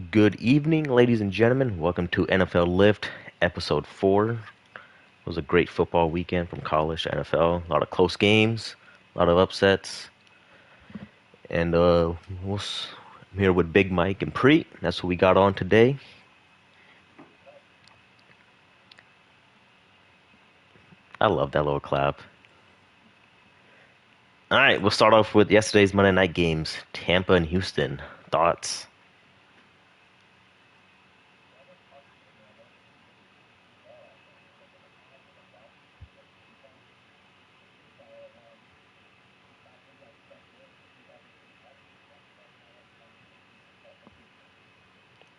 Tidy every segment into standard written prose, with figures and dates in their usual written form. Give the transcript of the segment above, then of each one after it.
Good evening, ladies and gentlemen. Welcome to NFL Lift, episode 4. It was a great football weekend from college to NFL. A lot of close games, a lot of upsets. And I'm here with Big Mike and Preet. That's who we got on today. I love that little clap. All right, we'll start off with yesterday's Monday night games Tampa and Houston. Thoughts?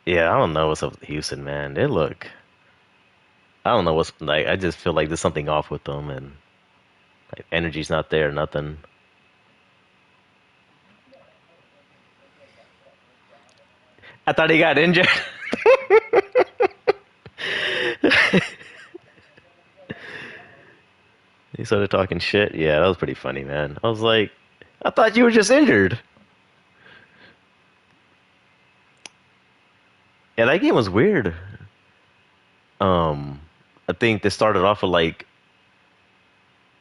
Yeah, I don't know what's up with Houston, man. I don't know what's like. I just feel like there's something off with them, and like, energy's not there, nothing. I thought he got injured. He started talking shit. Yeah, that was pretty funny, man. I was like, I thought you were just injured. Yeah, that game was weird. Um, I think they started off with like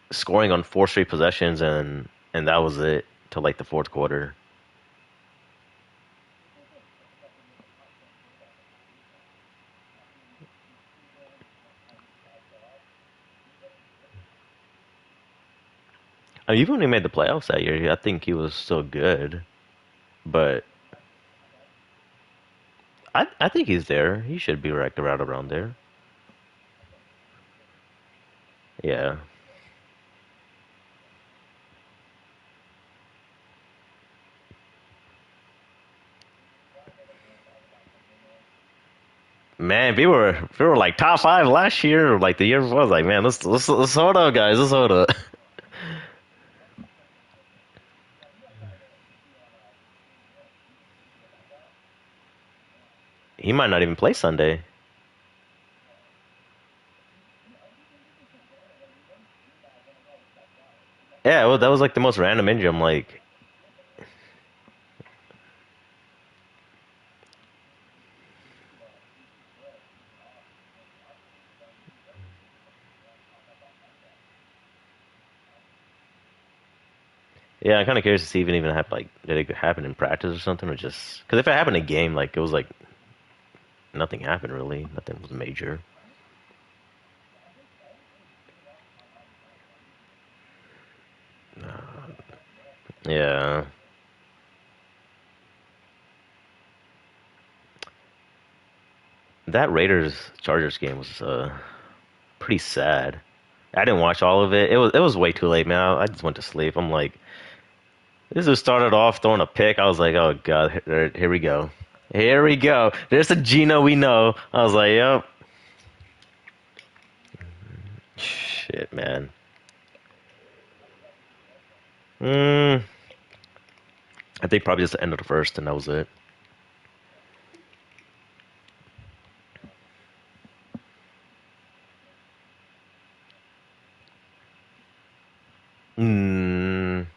scoring on 4 straight possessions, and that was it till like the fourth quarter. I mean, even when he made the playoffs that year, I think he was still good. But I think he's there. He should be right around there. Yeah, man. We were like top 5 last year, or like the year before. I was like, man, let's hold up, guys. Let's hold up. He might not even play Sunday. Yeah, well, that was like the most random injury. I'm like, yeah, I'm kind of curious to see if it even happened. Like, did it happen in practice or something, or just because if it happened in a game, like it was like nothing happened really, nothing was major. Yeah, that Raiders Chargers game was pretty sad. I didn't watch all of it. It was way too late, man. I just went to sleep. I'm like, this just started off throwing a pick. I was like, oh god, here we go. Here we go. There's the Gino we know. I was like, yep. Shit, man. Mm, I think probably just the end of the first, and that was it. Mm,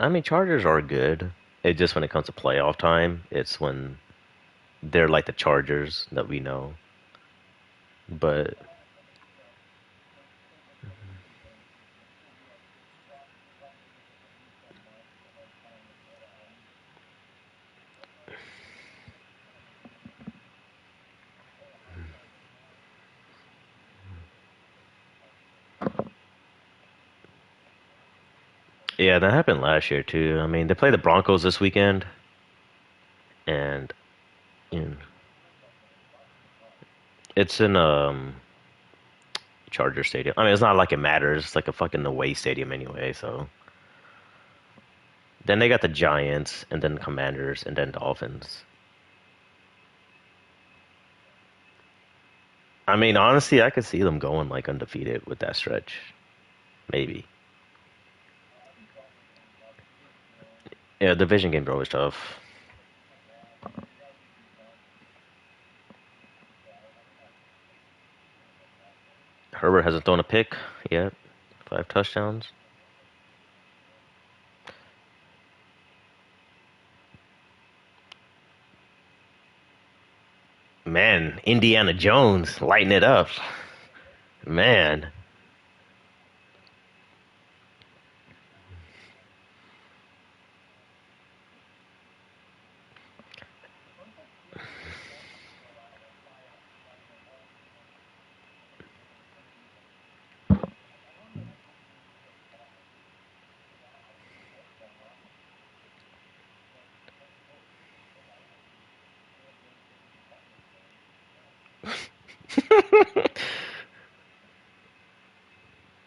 I mean, Chargers are good. It just when it comes to playoff time, it's when they're like the Chargers that we know. But yeah, that happened last year too. I mean, they play the Broncos this weekend, and you know, it's in Charger Stadium. I mean, it's not like it matters. It's like a fucking away stadium anyway. So then they got the Giants, and then Commanders, and then Dolphins. I mean, honestly, I could see them going like undefeated with that stretch. Maybe. Yeah, division games are always tough. Herbert hasn't thrown a pick yet. 5 touchdowns. Man, Indiana Jones lighting it up. Man.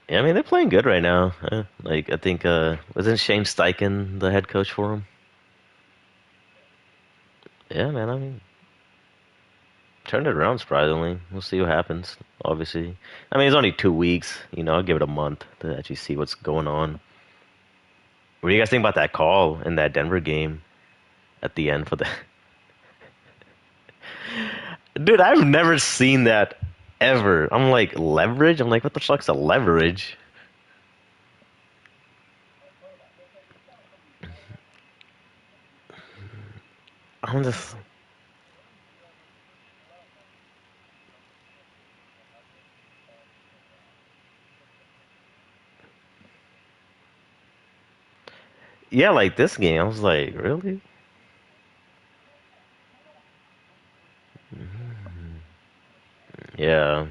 Yeah, I mean they're playing good right now. Like I think wasn't Shane Steichen the head coach for them? Yeah, man. I mean, turned it around surprisingly. We'll see what happens. Obviously, I mean it's only 2 weeks. I'll give it a month to actually see what's going on. What do you guys think about that call in that Denver game at the end for the? Dude, I've never seen that ever. I'm like leverage. I'm like, what the fuck's a leverage? I'm just yeah, like this game. I was like, really? Yeah.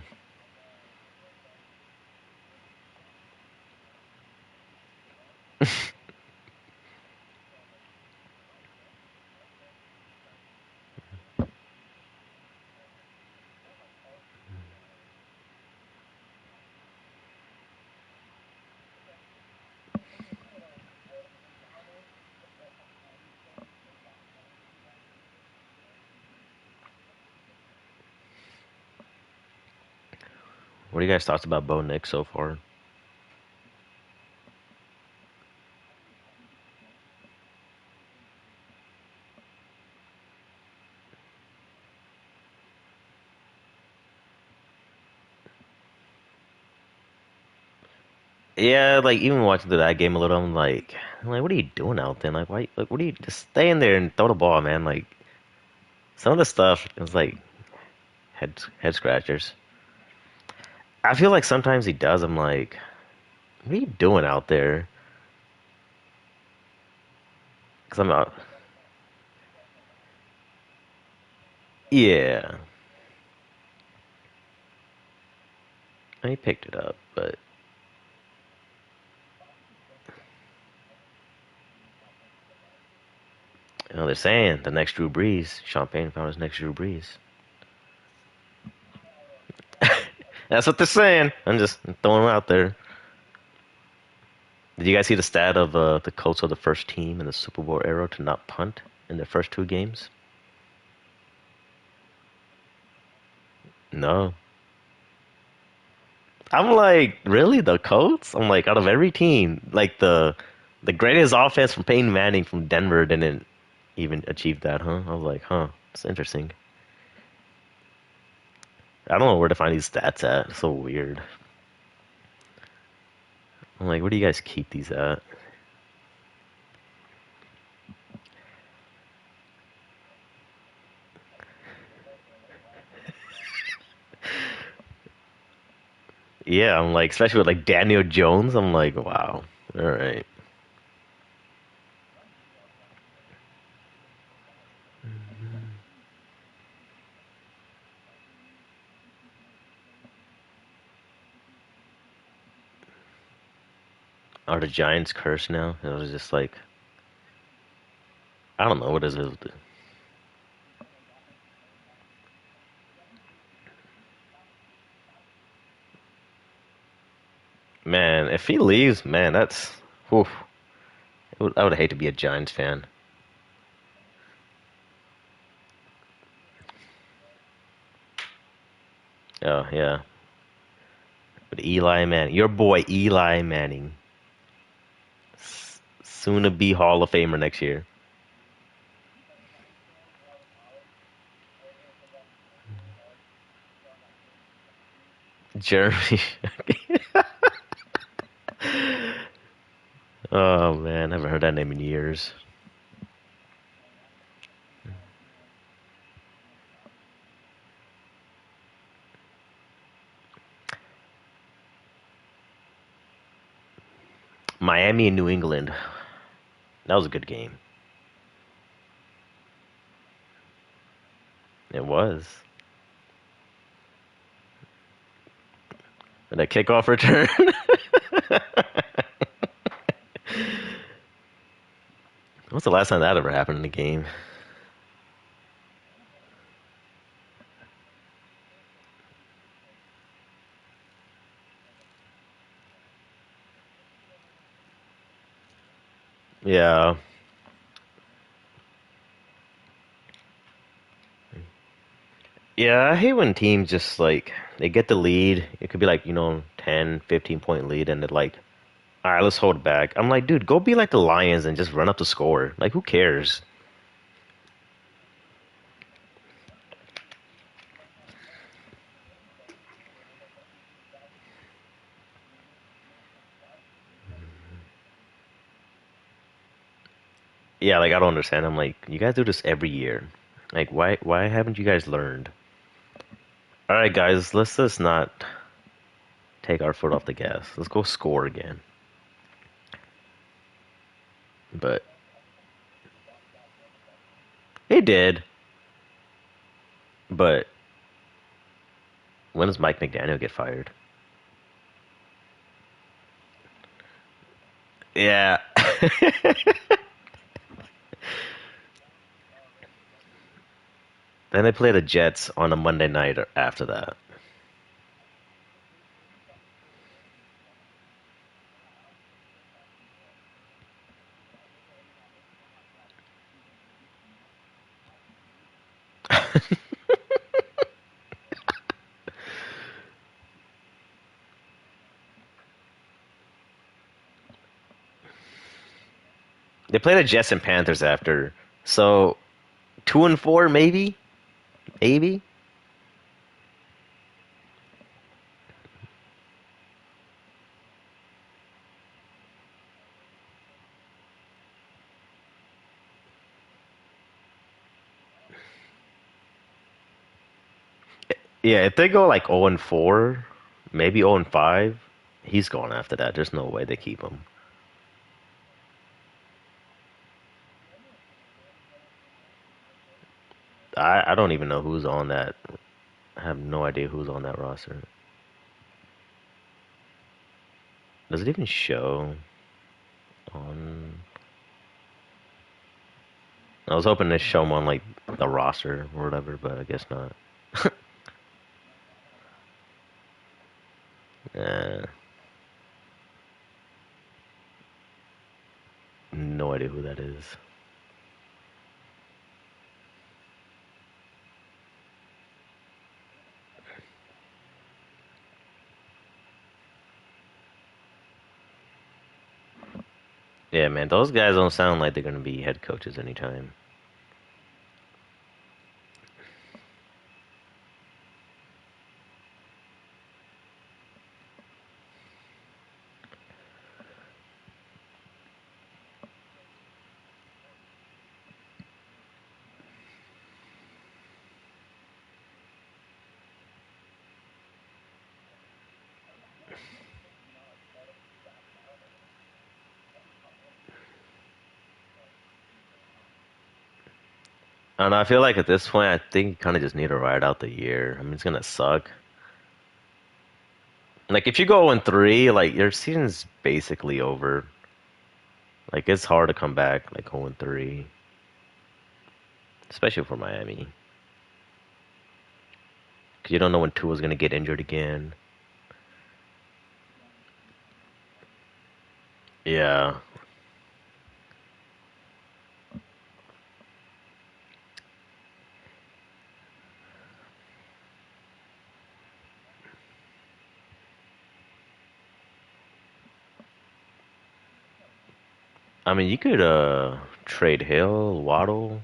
What do you guys thoughts about Bo Nick so far? Yeah, like even watching through that game a little, I'm like, what are you doing out there? Like, why? Like, what are you just stay in there and throw the ball, man? Like, some of the stuff is like head scratchers. I feel like sometimes he does. I'm like, what are you doing out there? Because I'm out. Yeah, and he picked it up, but they're saying the next Drew Brees. Sean Payton found his next Drew Brees. That's what they're saying. I'm just throwing them out there. Did you guys see the stat of the Colts are the first team in the Super Bowl era to not punt in their first 2 games? No. I'm like, really? The Colts? I'm like, out of every team, like the greatest offense from Peyton Manning from Denver didn't even achieve that, huh? I was like, huh, it's interesting. I don't know where to find these stats at. It's so weird. I'm like, where do you guys keep these at? Yeah, I'm like, especially with like Daniel Jones, I'm like, wow, all right. Are the Giants cursed now? It was just like, I don't know what is it. Man, if he leaves, man, that's, whew, I would hate to be a Giants fan. Oh yeah, but Eli Manning, your boy Eli Manning, soon to be Hall of Famer next year. Jeremy. Oh man, I haven't heard that name in years. Miami and New England. That was a good game. It was. And a kickoff return. What's the last time that ever happened in a game? Yeah. Yeah, I hate when teams just like they get the lead. It could be like, 10, 15 point lead and they're like, "All right, let's hold back." I'm like, "Dude, go be like the Lions and just run up the score." Like, who cares? Yeah, like I don't understand. I'm like, "You guys do this every year. Like, why haven't you guys learned?" All right, guys, let's just not take our foot off the gas. Let's go score again. But they did. But when does Mike McDaniel get fired? Yeah. Then they play the Jets on a Monday night after that. They play the Jets and Panthers after. So 2-4, maybe, maybe. Yeah, if they go like 0-4, maybe 0-5, he's going after that. There's no way they keep him. I don't even know who's on that. I have no idea who's on that roster. Does it even show on? I was hoping to show him on like the roster or whatever, but I guess not. Uh, no idea who that is. Yeah, man, those guys don't sound like they're gonna be head coaches anytime. I don't know. I feel like at this point, I think you kind of just need to ride out the year. I mean, it's gonna suck. Like if you go in three, like your season's basically over. Like it's hard to come back like 0-3, especially for Miami, because you don't know when Tua's gonna get injured again. Yeah, I mean you could trade Hill, Waddle.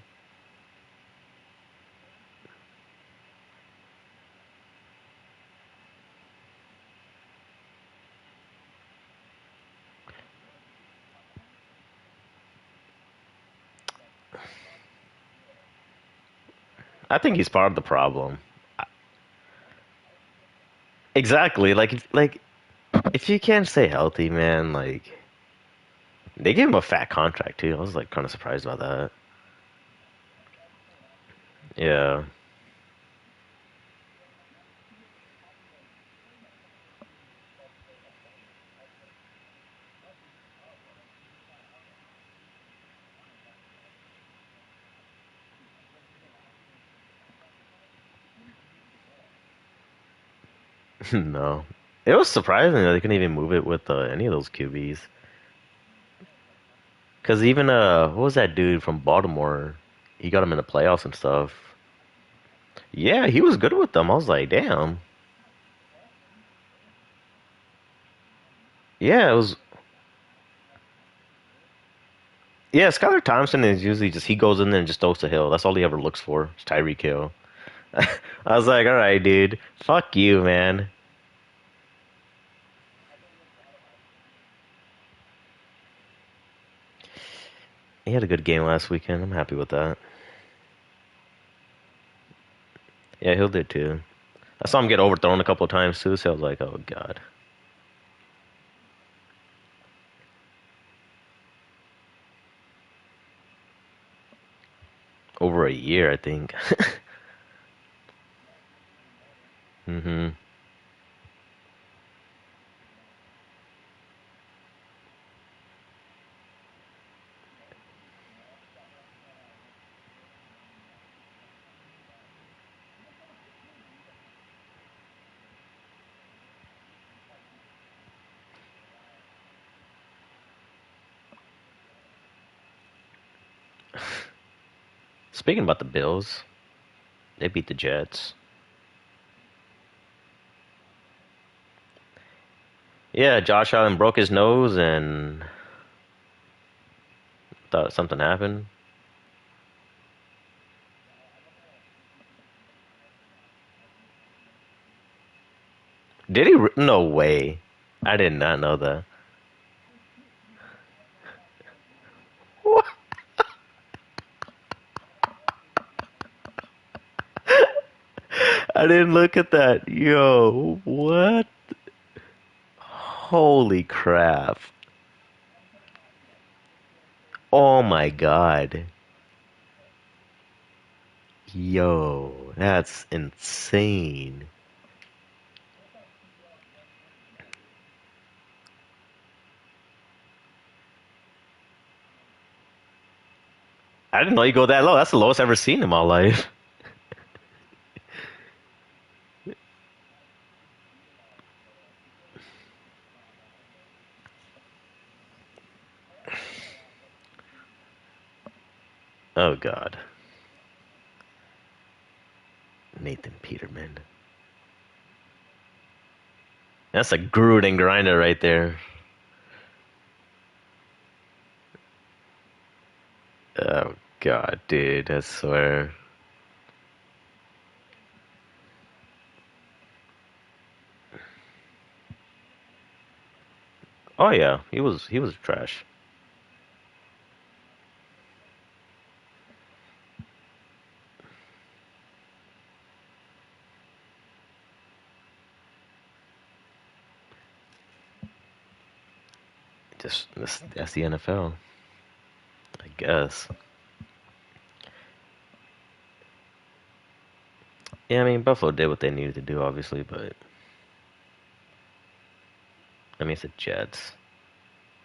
I think he's part of the problem. Exactly. Like if you can't stay healthy, man, like They gave him a fat contract too. I was like kind of surprised about that. Yeah. No. It was surprising that they couldn't even move it with any of those QBs. Cause even what was that dude from Baltimore? He got him in the playoffs and stuff. Yeah, he was good with them. I was like, damn. Yeah, it was. Yeah, Skylar Thompson is usually just he goes in there and just throws the hill. That's all he ever looks for. It's Tyreek Hill. I was like, all right, dude, fuck you, man. He had a good game last weekend. I'm happy with that. Yeah, Hill did too. I saw him get overthrown a couple of times too, so I was like, oh god. Over a year, I think. hmm Speaking about the Bills, they beat the Jets. Yeah, Josh Allen broke his nose and thought something happened. Did he? No way. I did not know that. What? I didn't look at that. Yo, what? Holy crap. Oh my god. Yo, that's insane. I didn't know you go that low. That's the lowest I've ever seen in my life. Oh god. Nathan Peterman. That's a Gruden grinder right there. Oh god, dude, I swear. Oh yeah, he was trash. Just that's the NFL, I guess. Yeah, I mean Buffalo did what they needed to do, obviously, but I mean it's the Jets.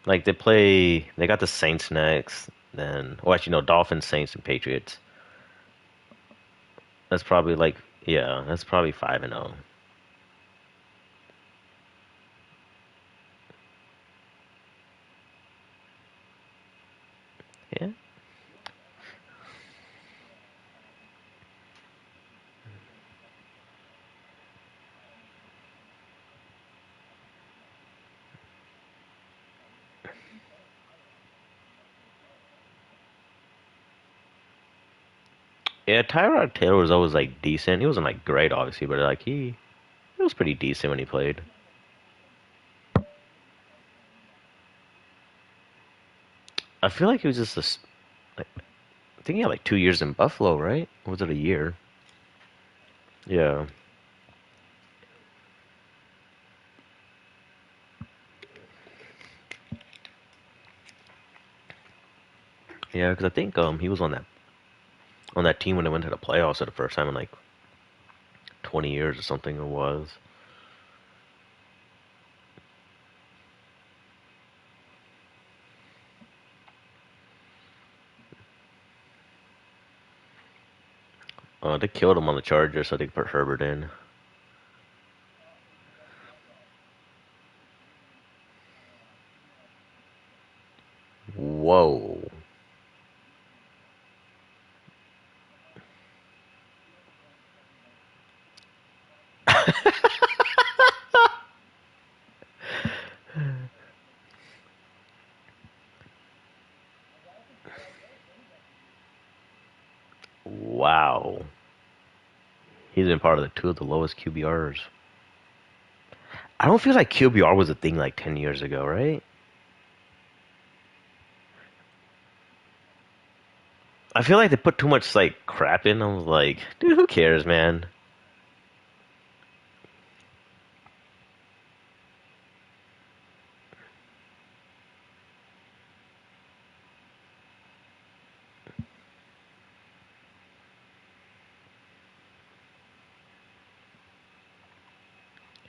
Like they got the Saints next, then well actually no, Dolphins, Saints, and Patriots. That's probably like yeah, that's probably 5-0. Yeah, yeah. Tyrod Taylor was always like decent. He wasn't like great, obviously, but like he was pretty decent when he played. I feel like he was just like, I think he had like 2 years in Buffalo, right? Or was it a year? Yeah. Yeah, because I think he was on that team when they went to the playoffs for the first time in like 20 years or something. It was. They killed him on the Chargers, so they put Herbert in. Whoa. Wow. He's been part of the two of the lowest QBRs. I don't feel like QBR was a thing like 10 years ago, right? I feel like they put too much like crap in. I was like, dude, who cares, man?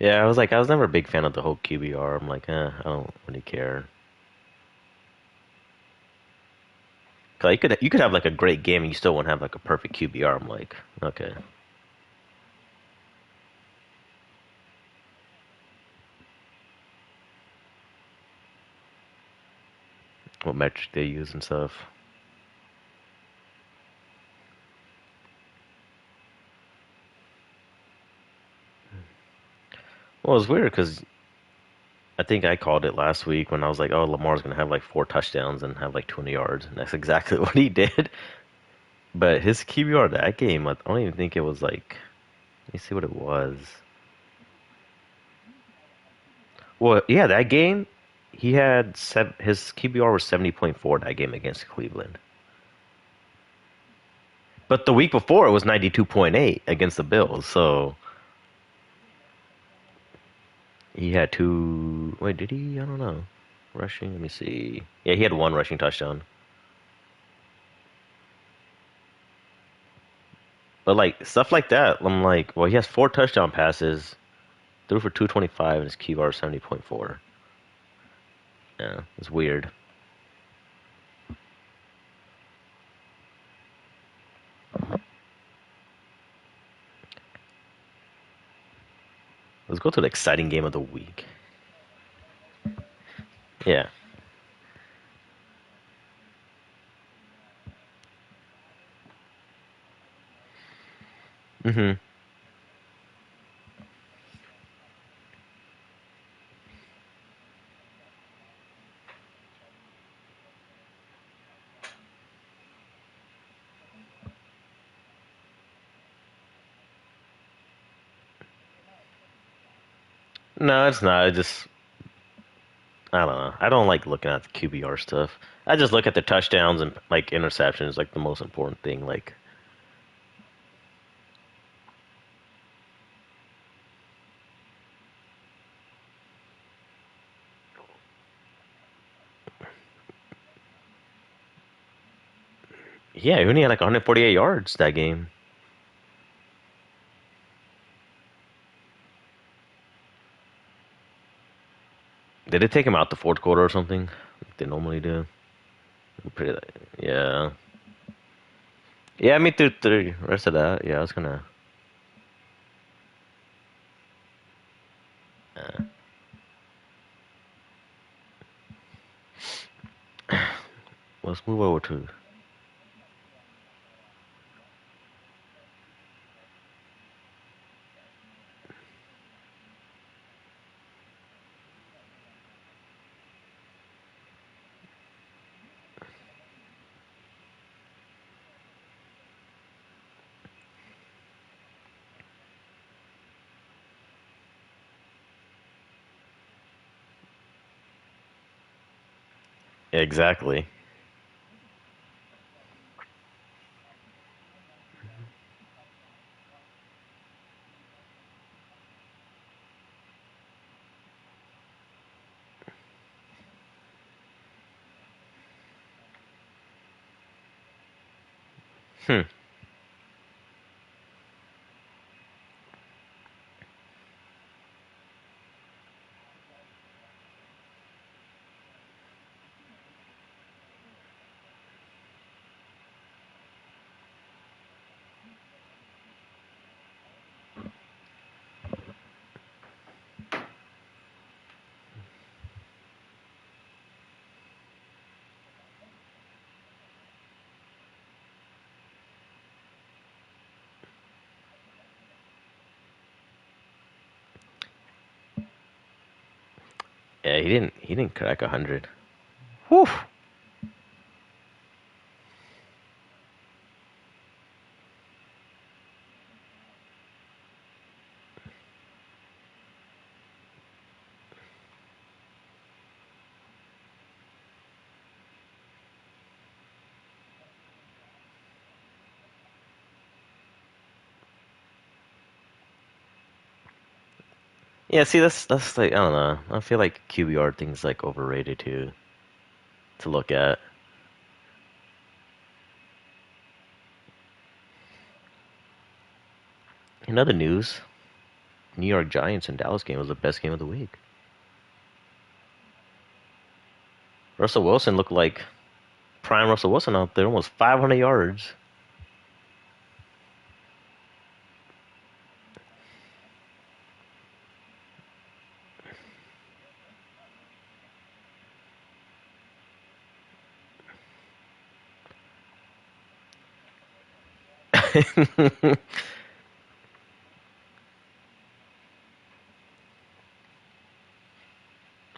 Yeah, I was never a big fan of the whole QBR. I'm like, I don't really care. 'Cause you could have like a great game and you still won't have like a perfect QBR. I'm like, okay, what metric they use and stuff. Well, it's weird because I think I called it last week when I was like, oh, Lamar's gonna have like 4 touchdowns and have like 20 yards, and that's exactly what he did. But his QBR that game, I don't even think it was like. Let me see what it was. Well, yeah, that game, his QBR was 70.4 that game against Cleveland. But the week before it was 92.8 against the Bills. So he had two. Wait, did he? I don't know. Rushing. Let me see. Yeah, he had one rushing touchdown. But like stuff like that, I'm like, well, he has 4 touchdown passes, threw for 225, and his QBR is 70.4. Yeah, it's weird. Let's go to the exciting game of the week. Yeah. hmm No, it's not. I don't know. I don't like looking at the QBR stuff. I just look at the touchdowns and like interceptions, like the most important thing. Like, yeah, he only had like 148 yards that game. Did it take him out the fourth quarter or something? Like they normally do. Pretty, yeah. Yeah, me through the rest of that. Yeah, I was gonna. Uh, let's move over to. Exactly. Hmm. Yeah, he didn't crack 100. Whew. Yeah, see, that's like I don't know. I feel like QBR things like overrated to look at. In other news, New York Giants and Dallas game was the best game of the week. Russell Wilson looked like prime Russell Wilson out there, almost 500 yards.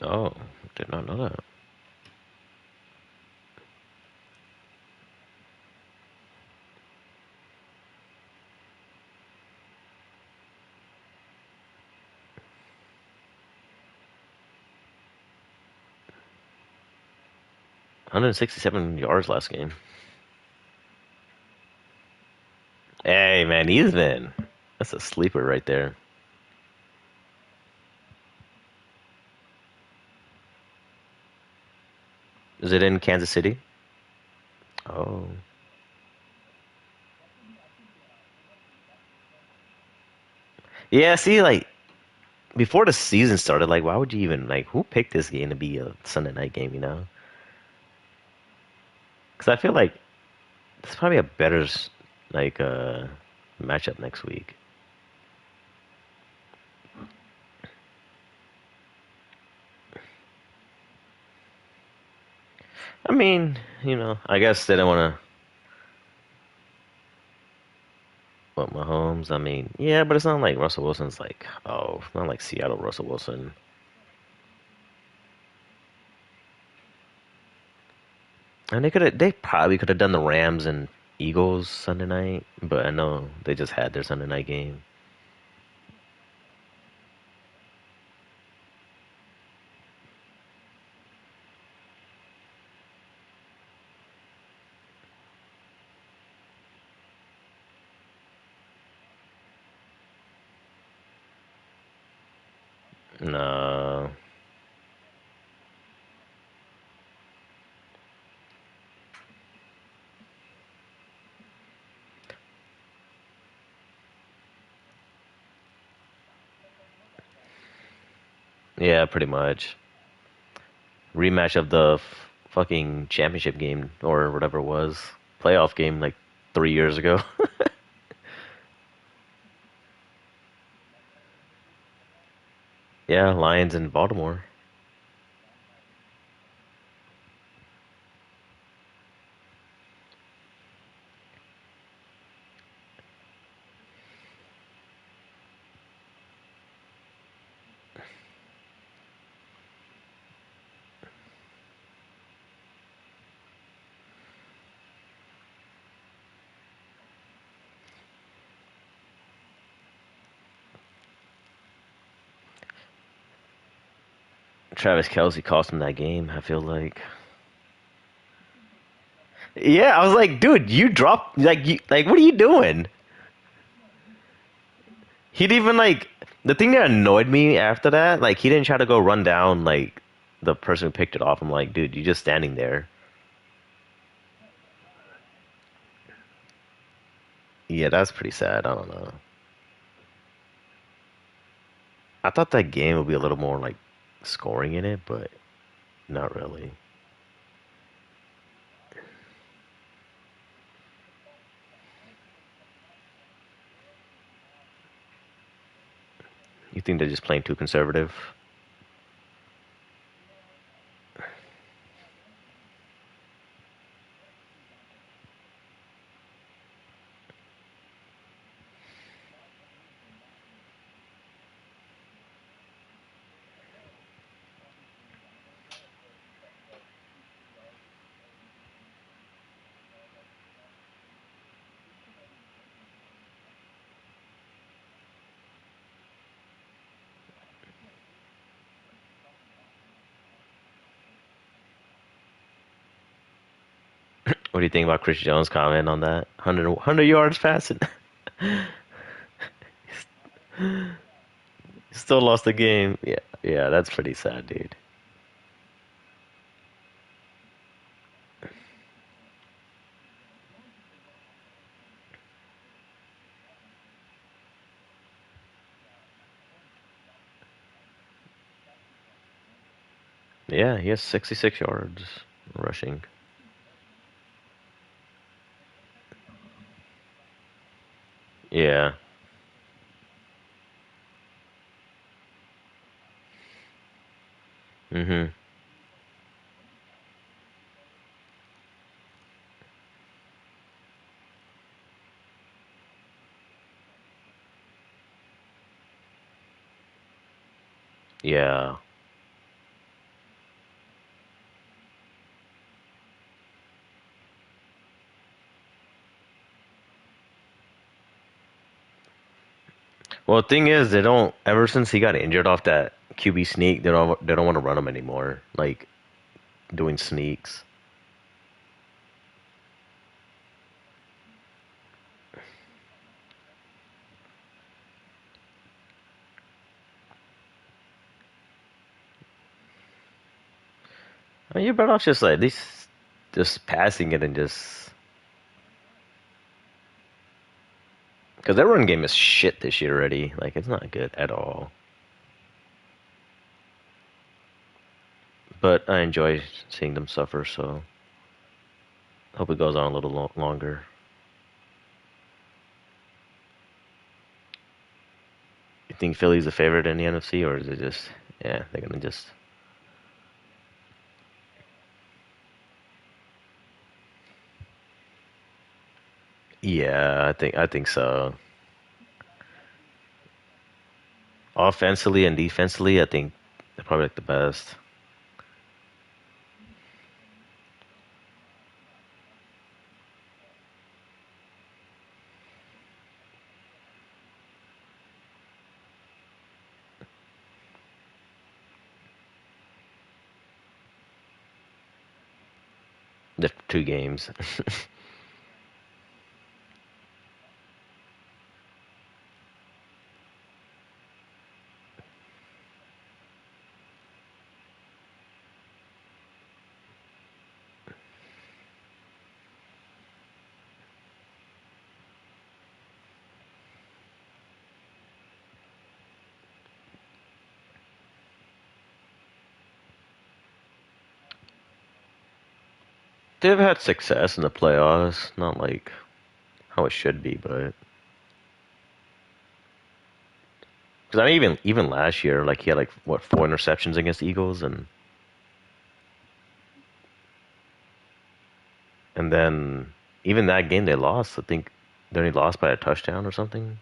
Oh, did not know that. 167 yards last game. Hey, man, he's been. That's a sleeper right there. Is it in Kansas City? Oh. Yeah, see, like, before the season started, like, why would you even, like, who picked this game to be a Sunday night game, you know? Because I feel like it's probably a better, like, matchup next week. I mean, I guess they don't want to. What, Mahomes? I mean, yeah, but it's not like Russell Wilson's like, oh, it's not like Seattle Russell Wilson. And they probably could have done the Rams and Eagles Sunday night, but I know they just had their Sunday night game. No, yeah, pretty much. Rematch of the fucking championship game or whatever it was, playoff game like 3 years ago. Yeah, Lions in Baltimore. Travis Kelsey cost him that game. I feel like. Yeah, I was like, dude, you dropped like what are you doing? He didn't even like the thing that annoyed me after that. Like he didn't try to go run down like the person who picked it off. I'm like, dude, you're just standing there. Yeah, that's pretty sad. I don't know. I thought that game would be a little more like scoring in it, but not really. You think they're just playing too conservative? What do you think about Chris Jones' comment on that? 100 yards passing. Still lost the game. Yeah, yeah, that's pretty sad, dude. Yeah, he has 66 yards rushing. Yeah. Mhm. Yeah. Well, the thing is, they don't. Ever since he got injured off that QB sneak, they don't want to run him anymore. Like doing sneaks. I mean, you're better off just like at least just passing it and just because their run game is shit this year already. Like it's not good at all. But I enjoy seeing them suffer. So hope it goes on a little longer. You think Philly's a favorite in the NFC, or is it just yeah they're gonna just yeah I think so. Offensively and defensively, I think they're probably like the best. The 2 games. They've had success in the playoffs, not like how it should be, but because I mean, even last year, like he had like what 4 interceptions against the Eagles, and then even that game they lost. I think they only lost by a touchdown or something,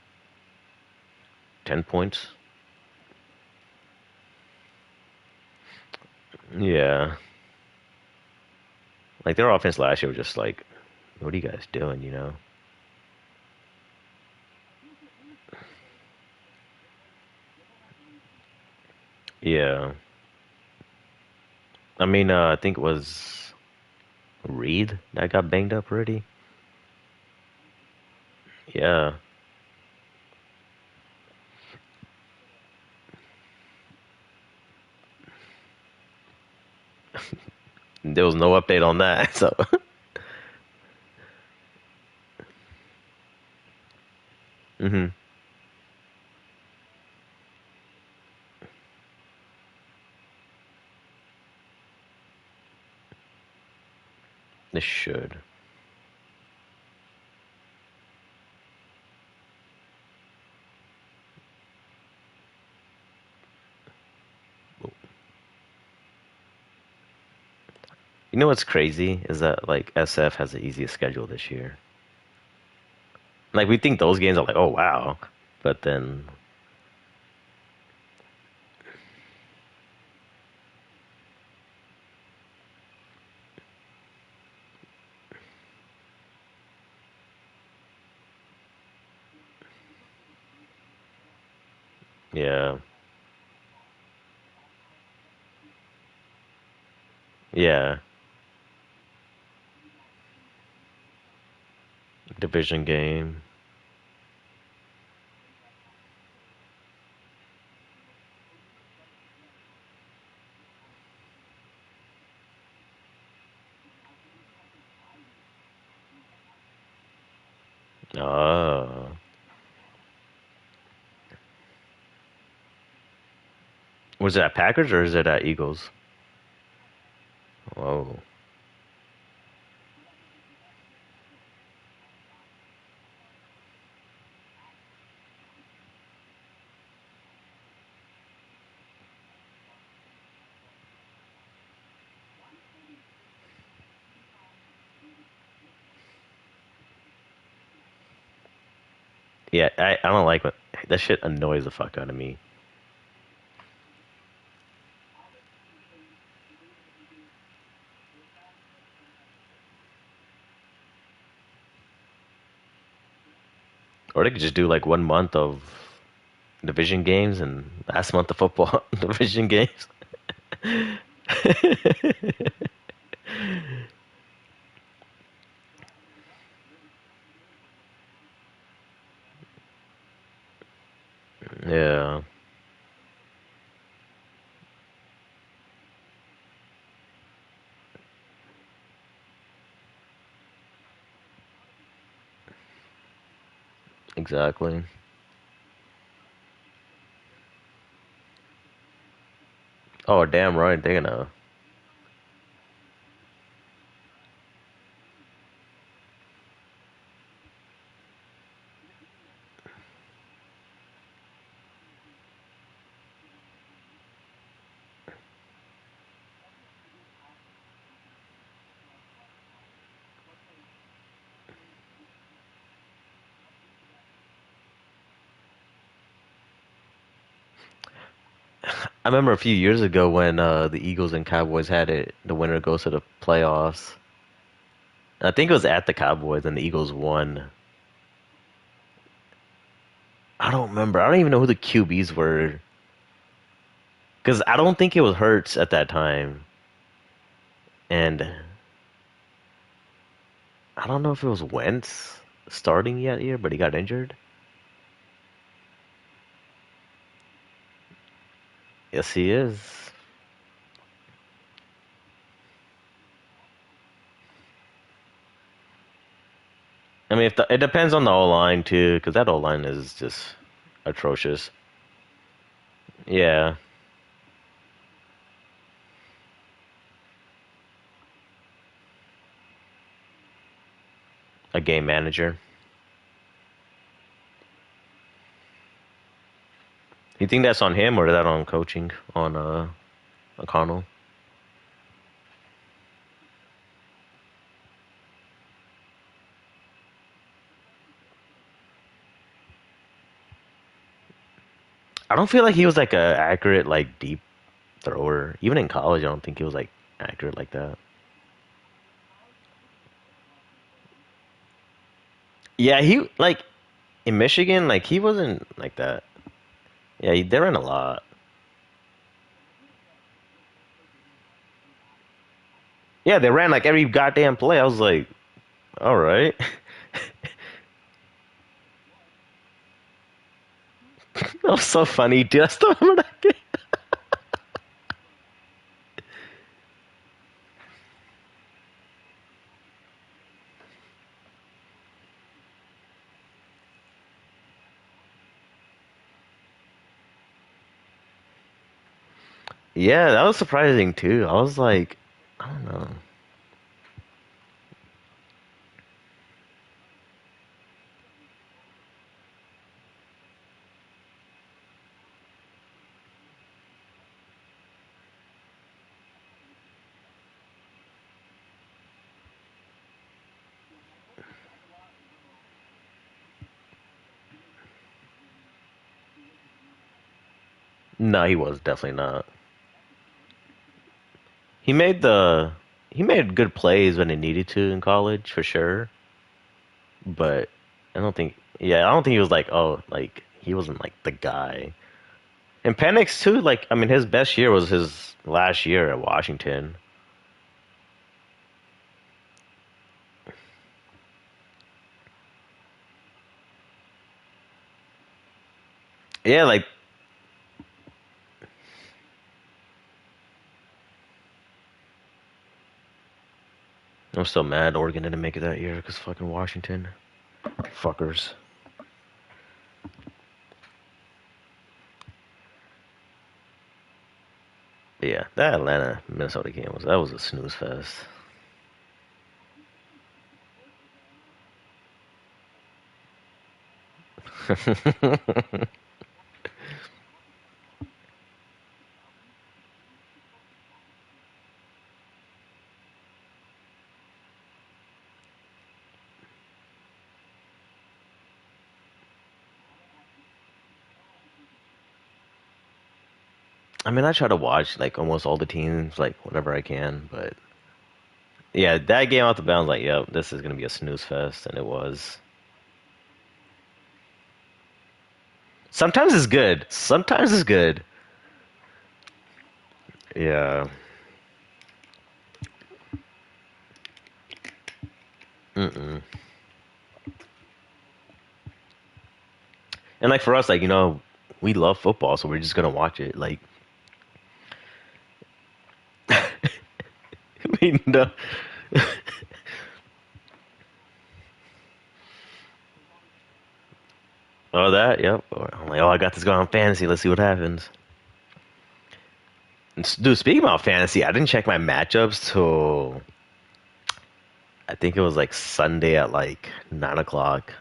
10 points. Yeah, like their offense last year was just like, what are you guys doing? You know? Yeah, I mean, I think it was Reed that got banged up already. Yeah, there was no update on that, so This should. You know what's crazy is that like SF has the easiest schedule this year. Like we think those games are like, oh wow, but then yeah, yeah, division game. Oh, was it at Packers or is it at Eagles? Oh, yeah. I don't like what that shit annoys the fuck out of me. Or they could just do like 1 month of division games and last month of football division games. Yeah, exactly. Oh, damn right. They're gonna. I remember a few years ago when the Eagles and Cowboys had it. The winner goes to the playoffs. I think it was at the Cowboys and the Eagles won. I don't remember. I don't even know who the QBs were because I don't think it was Hurts at that time, and I don't know if it was Wentz starting yet here, but he got injured. Yes, he is. I mean, if it depends on the O line too, because that O line is just atrocious. Yeah, a game manager. You think that's on him or is that on coaching on O'Connell? I don't feel like he was like a accurate like deep thrower. Even in college, I don't think he was like accurate like that. Yeah, he like in Michigan, like he wasn't like that. Yeah, they ran a lot. Yeah, they ran like every goddamn play. I was like, all right. That was so funny, dude. I still remember that game. Yeah, that was surprising too. I was like, I don't know. No, he was definitely not. He made the he made good plays when he needed to in college for sure, but I don't think I don't think he was like like he wasn't like the guy. And Penix too, like I mean his best year was his last year at Washington. Yeah, like I'm still mad Oregon didn't make it that year because fucking Washington fuckers. But yeah, that Atlanta Minnesota game was a snooze fest. I mean, I try to watch like almost all the teams like whenever I can, but yeah, that game out the bounds, like, yep, this is gonna be a snooze fest, and it was. Sometimes it's good. Sometimes it's good. Yeah. Mm-mm. And like for us, like we love football, so we're just gonna watch it. Like, we know. Oh, that, yep. I'm like, oh, I got this going on fantasy. Let's see what happens. Dude, speaking about fantasy, I didn't check my matchups till I think it was like Sunday at like 9 o'clock,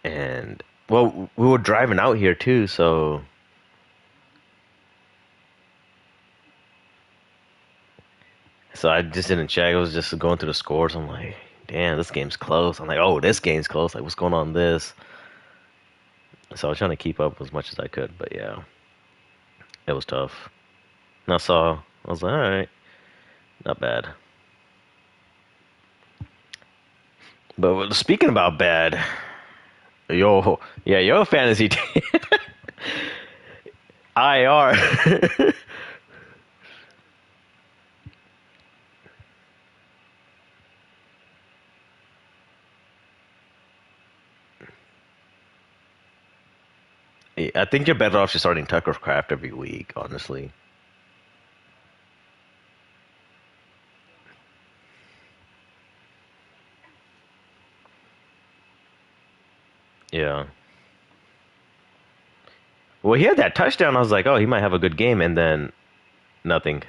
and well, we were driving out here too, so I just didn't check. I was just going through the scores. I'm like, damn, this game's close. I'm like, oh, this game's close. Like, what's going on in this? So I was trying to keep up as much as I could, but yeah, it was tough. And I was like, all right, not bad. But speaking about bad, your fantasy team, IR. I think you're better off just starting Tucker Craft every week, honestly. Yeah. Well, he had that touchdown. I was like, oh, he might have a good game, and then nothing.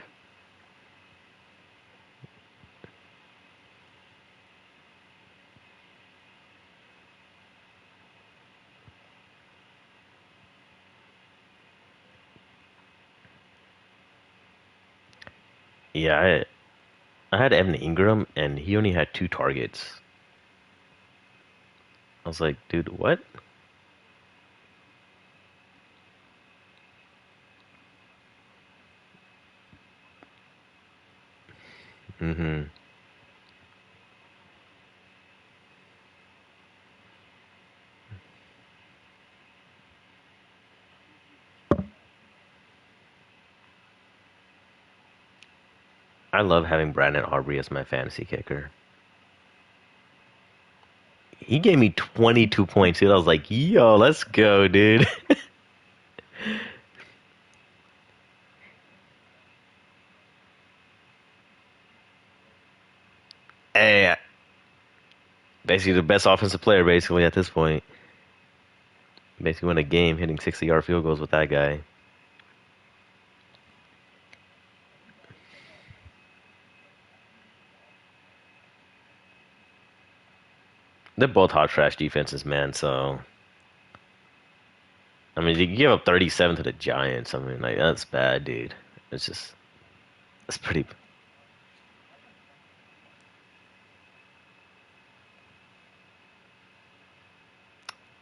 Yeah, I had Evan Ingram, and he only had 2 targets. I was like, dude, what? Mm-hmm. I love having Brandon Aubrey as my fantasy kicker. He gave me 22 points, dude. I was like, yo, let's go, dude. Hey, basically the best offensive player, basically, at this point. Basically win a game hitting 60-yard field goals with that guy. They're both hot trash defenses, man. So I mean, you give up 37 to the Giants. I mean, like that's bad, dude. It's just it's pretty.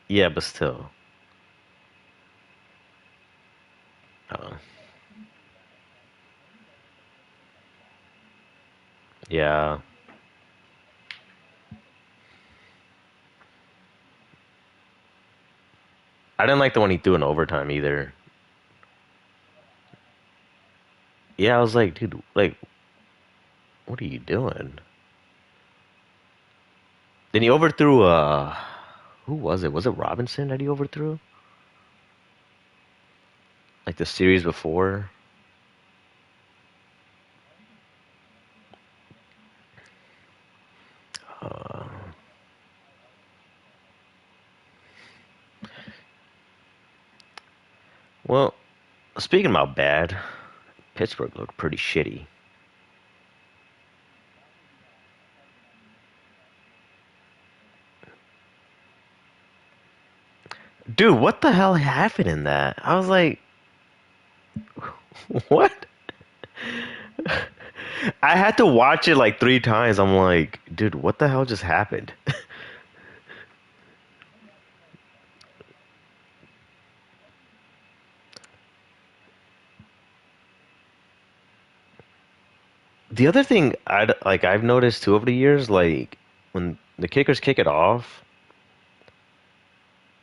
Yeah, but still. Uh, yeah. I didn't like the one he threw in overtime either. Yeah, I was like, dude, like, what are you doing? Then he overthrew who was it? Was it Robinson that he overthrew? Like the series before? Uh, well, speaking about bad, Pittsburgh looked pretty shitty. Dude, what the hell happened in that? I was like, what? I had to watch it like 3 times. I'm like, dude, what the hell just happened? The other thing I've noticed too over the years, like when the kickers kick it off,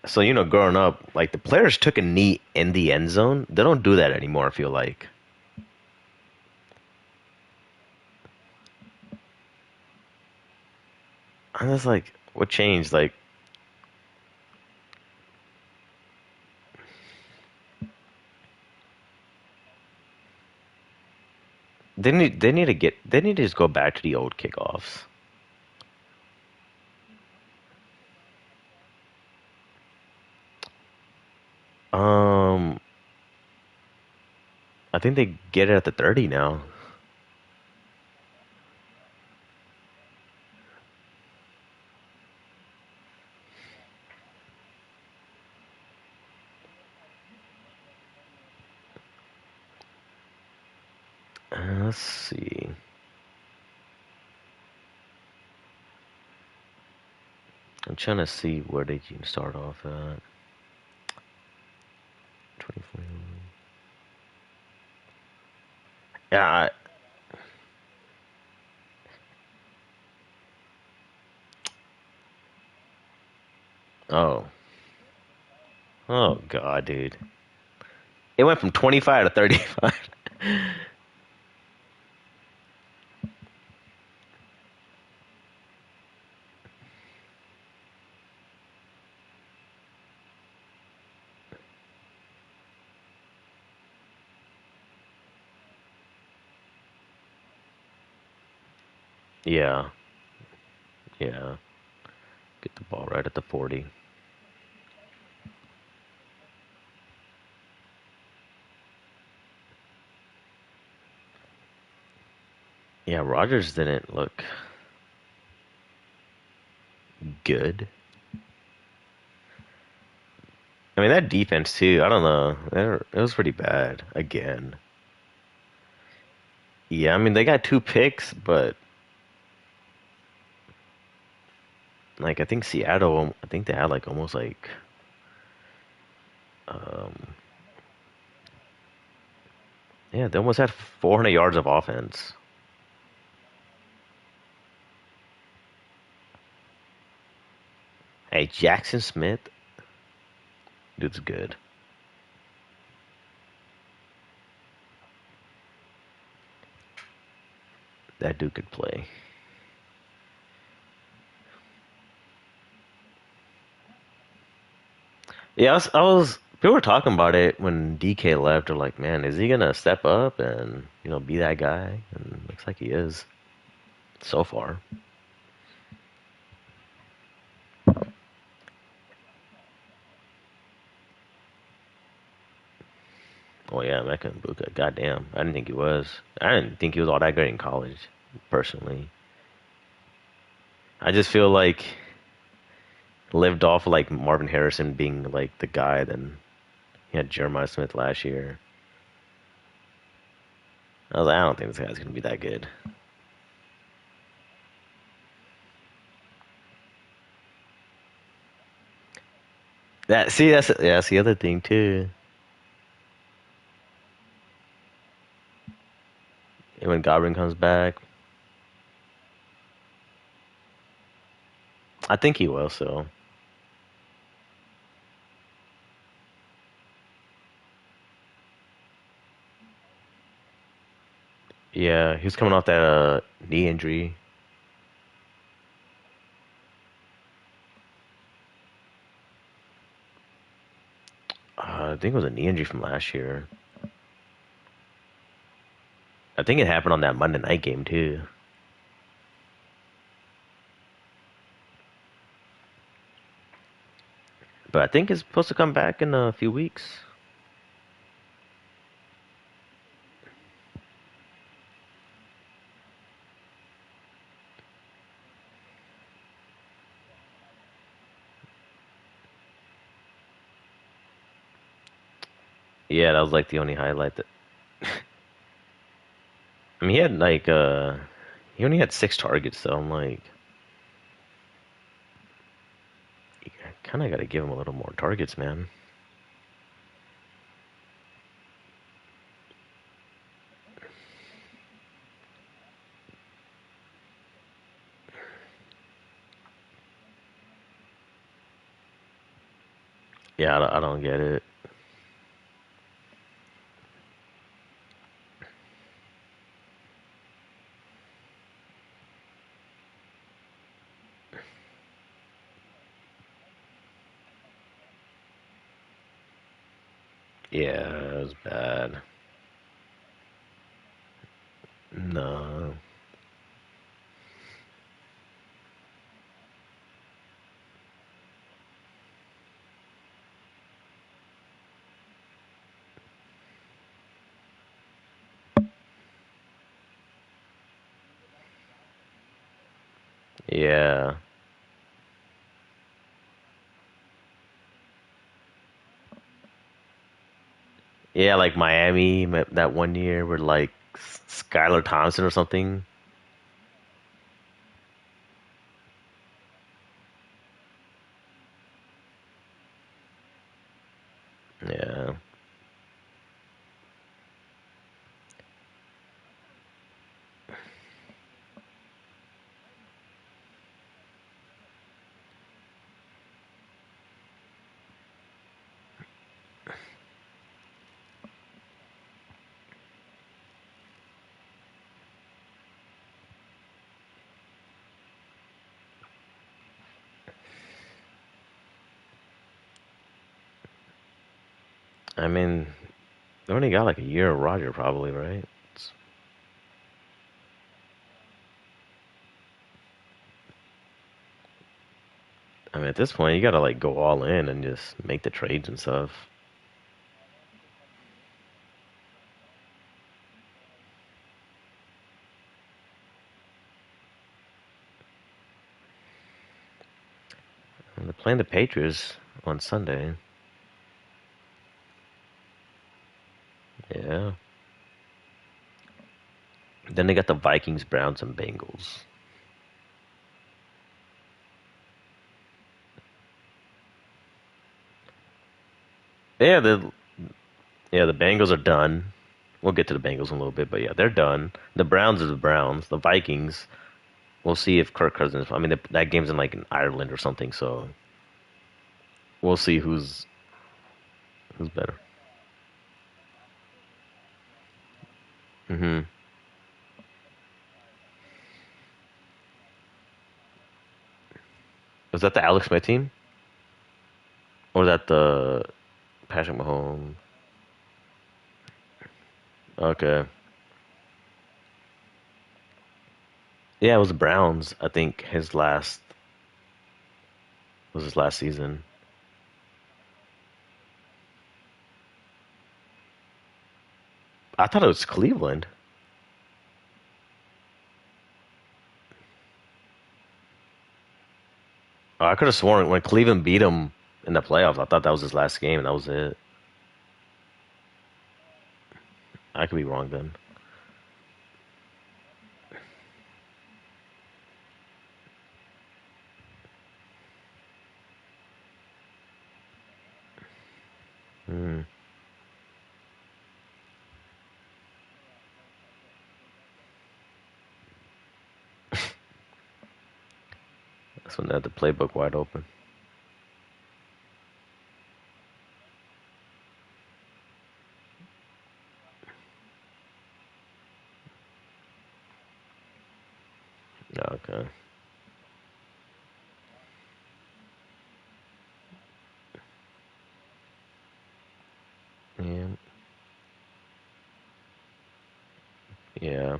so growing up, like the players took a knee in the end zone. They don't do that anymore, I feel like. I'm just like, what changed? Like they need to just go back to the old kickoffs. Um, I think they get it at the 30 now. Let's see. I'm trying to see where they can start off at. 24. Yeah. Oh. Oh God, dude. It went from 25 to 35. Yeah. Yeah. Get the ball right at the 40. Yeah, Rogers didn't look good. I mean, that defense too. I don't know. It was pretty bad again. Yeah, I mean they got 2 picks, but like I think Seattle, I think they had like almost like um yeah, they almost had 400 yards of offense. Hey, Jackson Smith, dude's good. That dude could play. Yeah, people were talking about it when DK left. They're like, man, is he gonna step up and be that guy? And looks like he is so far. Oh yeah, Mecca Mbuka. Goddamn, I didn't think he was. I didn't think he was all that great in college, personally. I just feel like lived off of, like Marvin Harrison being like the guy. Then he had Jeremiah Smith last year. I was like, I don't think this guy's gonna be that good. That's the other thing too. And when Godwin comes back, I think he will. So yeah, he was coming off that knee injury. I think it was a knee injury from last year. I think it happened on that Monday night game too. But I think it's supposed to come back in a few weeks. Yeah, that was like the only highlight that. I mean, he had like he only had 6 targets, so I'm like, kind of got to give him a little more targets, man. Yeah, I don't get it. Yeah, it was bad. No. Yeah. Yeah, like Miami that one year where like Skylar Thompson or something. Yeah. I mean, they only got like a year of Roger probably, right? I mean, at this point, you gotta like go all in and just make the trades and stuff. And they're playing the Patriots on Sunday. Yeah. Then they got the Vikings, Browns, and Bengals. Yeah, the Bengals are done. We'll get to the Bengals in a little bit, but yeah, they're done. The Browns are the Browns. The Vikings. We'll see if Kirk Cousins. I mean, that game's in like in Ireland or something, so we'll see who's better. Hmm. Was that the Alex Smith team, or was that the Patrick Mahomes? Okay. Yeah, it was the Browns. I think his last was his last season. I thought it was Cleveland. Oh, I could have sworn when Cleveland beat him in the playoffs, I thought that was his last game and that was it. I could be wrong then. Mm. That's when they had the playbook wide open. Okay. Yeah. Yeah.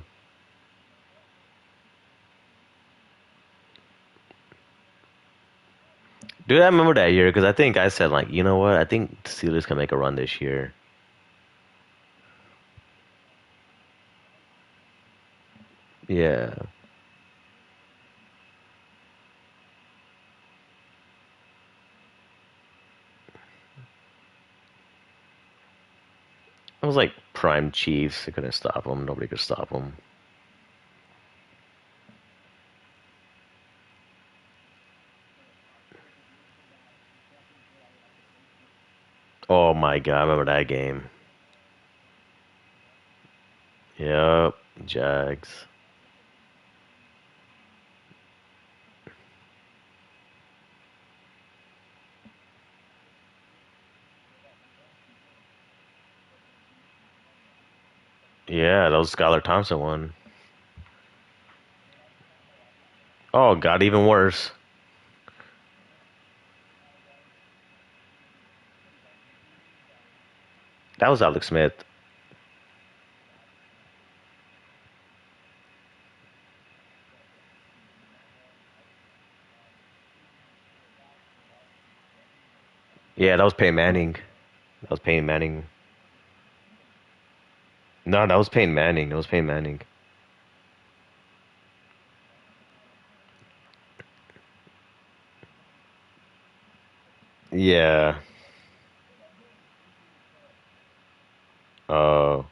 Dude, I remember that year because I think I said like, you know what? I think the Steelers can make a run this year. Yeah. It was like prime Chiefs. They couldn't stop them. Nobody could stop them. Oh my God, I remember that game. Yep. Jags. Yeah, that was Skylar Thompson one. Oh, got even worse. That was Alex Smith. Yeah, that was Peyton Manning. That was Peyton Manning. No, that was Peyton Manning. That was Peyton Manning. Yeah. Oh,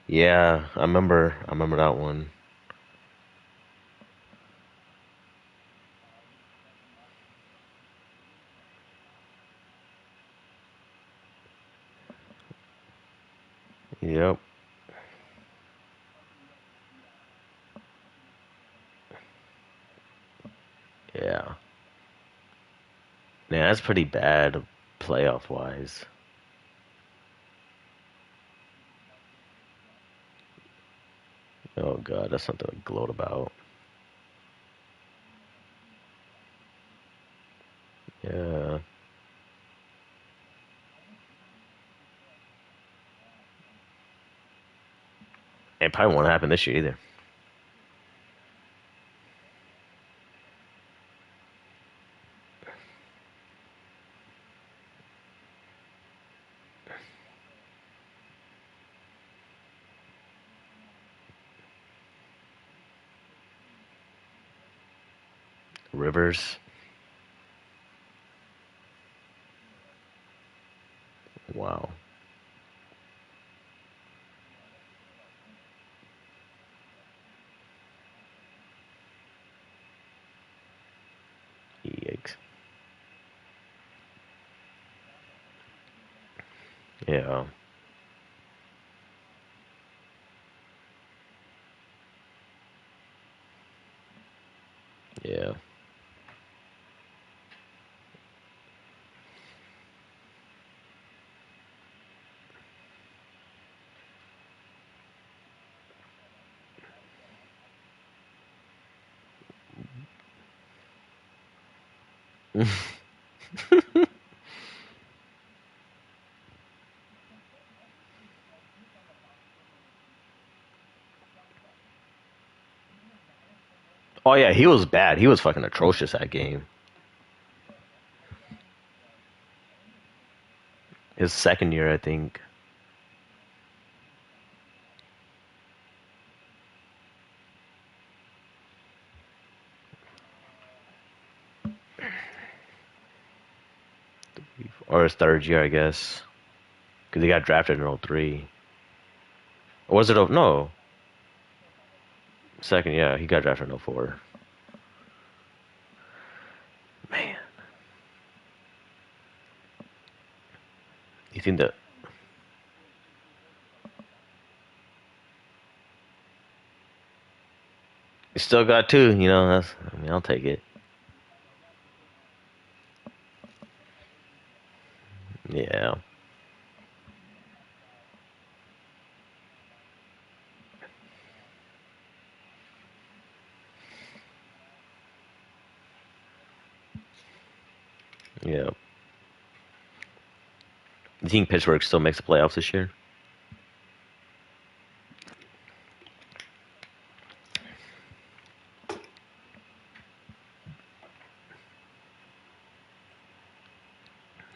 yeah. I remember. I remember that one. Yep. Yeah. Man, that's pretty bad playoff wise. Oh God, that's something to gloat about. Yeah. It probably won't happen this year either. Rivers. Wow. Yikes. Yeah. Yeah. Oh yeah, he was bad. He was fucking atrocious that game. His second year, I think. Or his third year, I guess. Because he got drafted in '03. Or was it? No. Second, yeah. He got drafted in '04. Man. You think that? Still got two. I mean, I'll take it. Yeah. Yeah. You think Pittsburgh still makes the playoffs this year?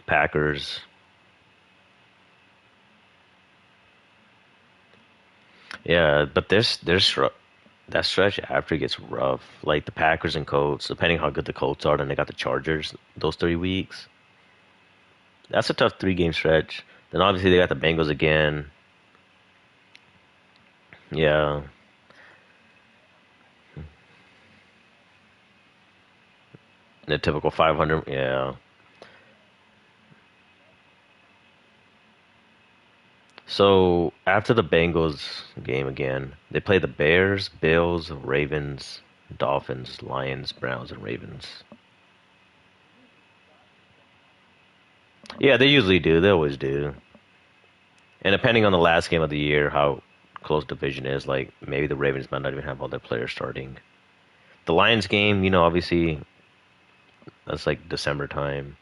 Packers. Yeah, but that stretch after gets rough. Like the Packers and Colts, depending how good the Colts are, then they got the Chargers those 3 weeks. That's a tough 3 game stretch. Then obviously they got the Bengals again. Yeah, the typical 500. Yeah. So after the Bengals game again, they play the Bears, Bills, Ravens, Dolphins, Lions, Browns, and Ravens. Yeah, they usually do. They always do. And depending on the last game of the year, how close division is, like maybe the Ravens might not even have all their players starting. The Lions game, obviously that's like December time,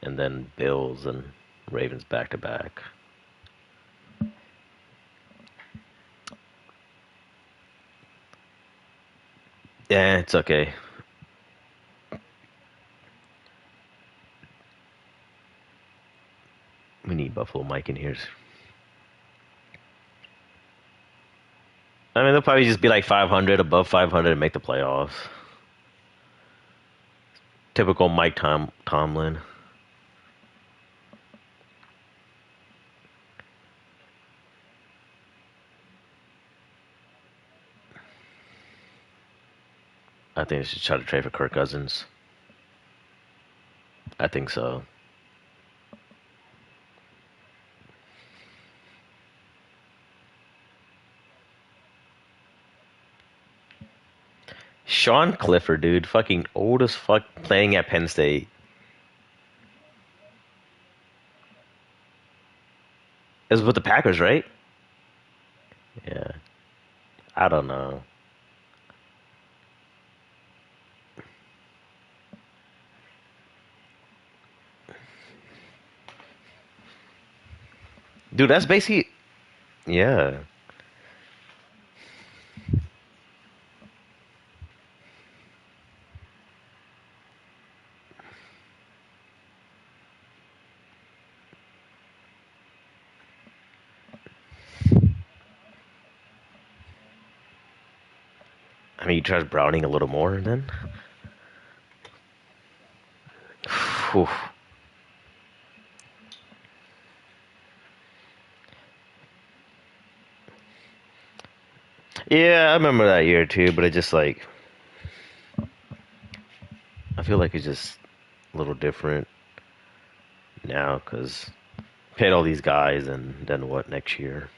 and then Bills and Ravens back to back. Yeah, it's okay. We need Buffalo Mike in here. I mean, they'll probably just be like 500, above 500, and make the playoffs. Typical Tomlin. I think they should try to trade for Kirk Cousins. I think so. Sean Clifford, dude, fucking old as fuck, playing at Penn State. Is with the Packers, right? Yeah. I don't know. Dude, that's basically yeah. I mean, you trust Browning a little more then? Whew. Yeah, I remember that year too, but it just like I feel like it's just a little different now because paid all these guys and then what next year?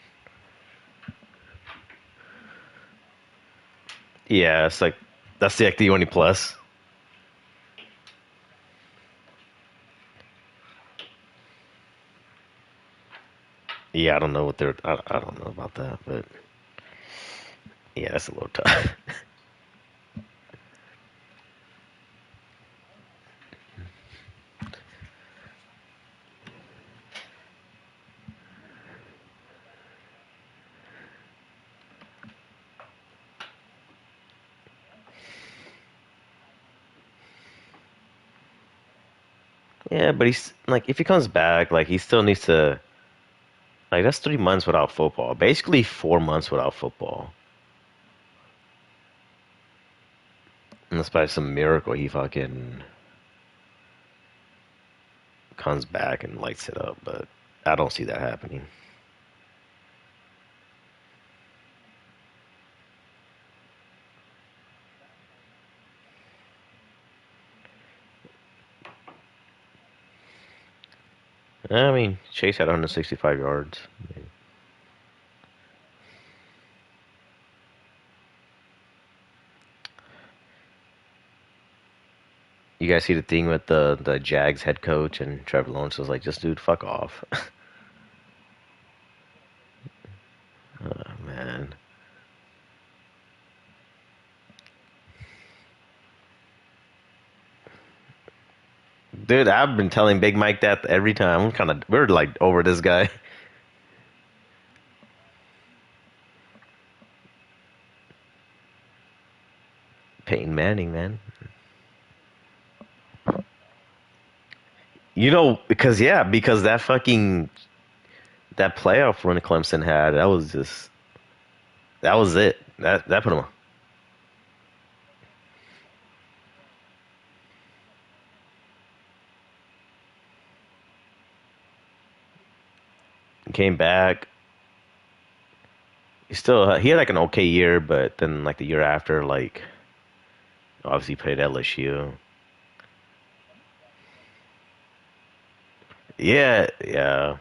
Yeah, it's like that's like the only plus. Yeah, I don't know what they're. I don't know about that, but yeah, that's a little tough. Yeah, but he's like, if he comes back, like he still needs to. Like that's 3 months without football. Basically 4 months without football. Unless by some miracle he fucking comes back and lights it up, but I don't see that happening. I mean, Chase had 165 yards. I, You guys see the thing with the Jags head coach and Trevor Lawrence was like, just dude, fuck off. Man. Dude, I've been telling Big Mike that every time. We're like over this guy. Peyton Manning, man. Because that playoff run Clemson had, that was it. That put him came back. He had like an okay year, but then like the year after, like obviously played LSU. Yeah, yeah,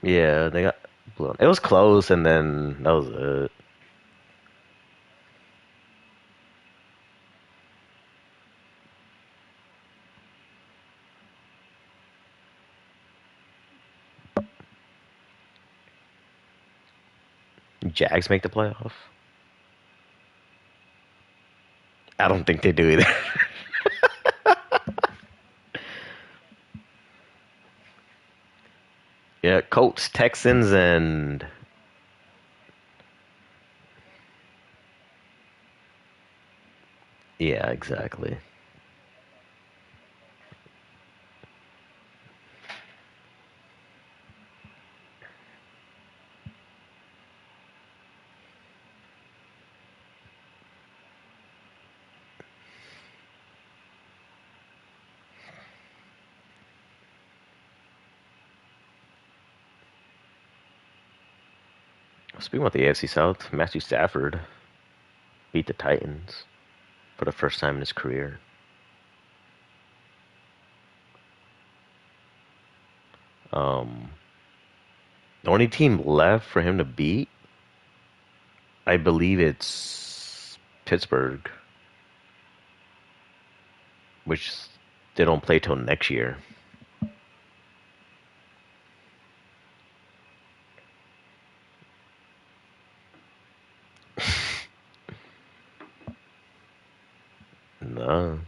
yeah. They got blown. It was close, and then that was it. Jags make the playoff. I don't think they do either. Yeah, Colts, Texans, and yeah, exactly. Speaking about the AFC South, Matthew Stafford beat the Titans for the first time in his career. Um, the only team left for him to beat, I believe it's Pittsburgh, which they don't play till next year. No,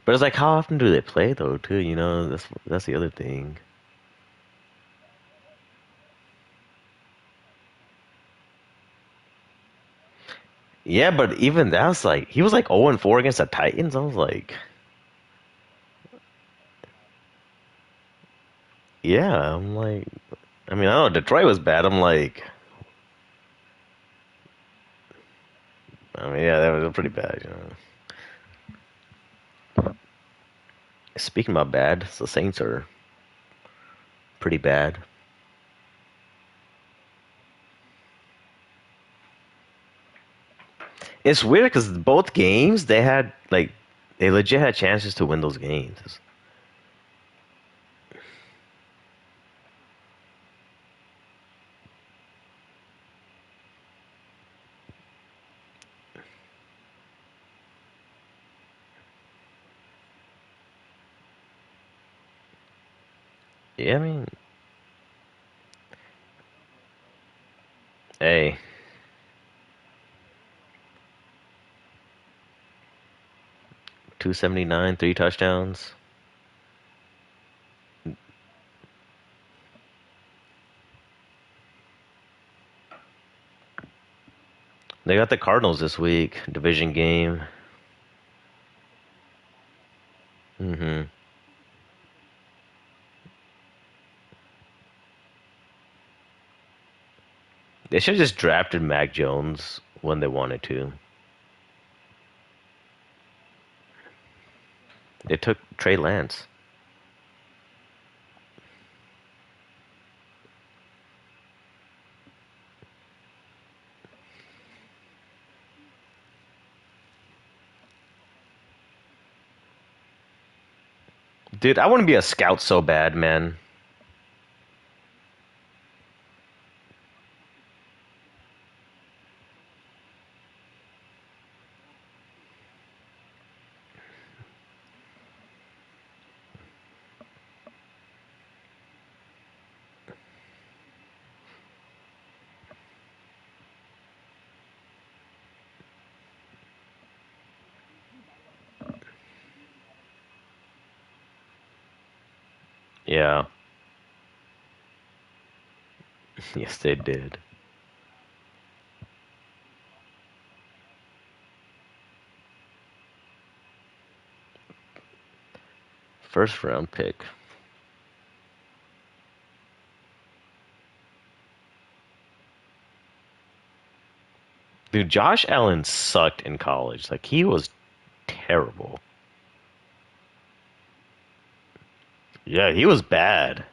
but it's like, how often do they play though? Too, that's the other thing. Yeah, but even that's like he was like 0-4 against the Titans. I was like, yeah, I'm like, I mean, I know Detroit was bad. I'm like, I mean, yeah, that was pretty bad. Speaking about bad, the Saints are pretty bad. It's weird because both games they legit had chances to win those games. Yeah, I mean, hey, 279, 3 touchdowns. They got the Cardinals this week, division game. Hmm. They should have just drafted Mac Jones when they wanted to. They took Trey Lance. Dude, I want to be a scout so bad, man. Yeah. Yes, they did. First round pick. Dude, Josh Allen sucked in college. Like, he was terrible. Yeah, he was bad.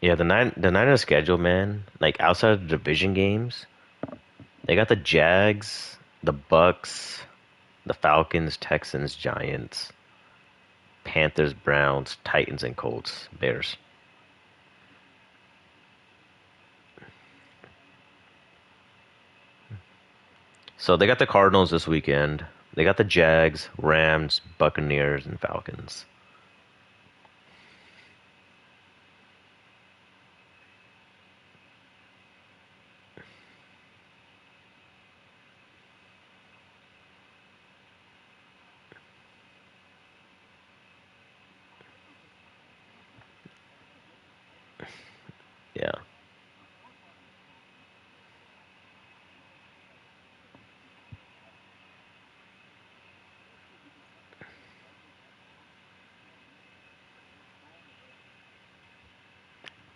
Yeah, the Niners schedule, man. Like outside of the division games, they got the Jags, the Bucks, the Falcons, Texans, Giants, Panthers, Browns, Titans, and Colts, Bears. So they got the Cardinals this weekend. They got the Jags, Rams, Buccaneers, and Falcons. Yeah.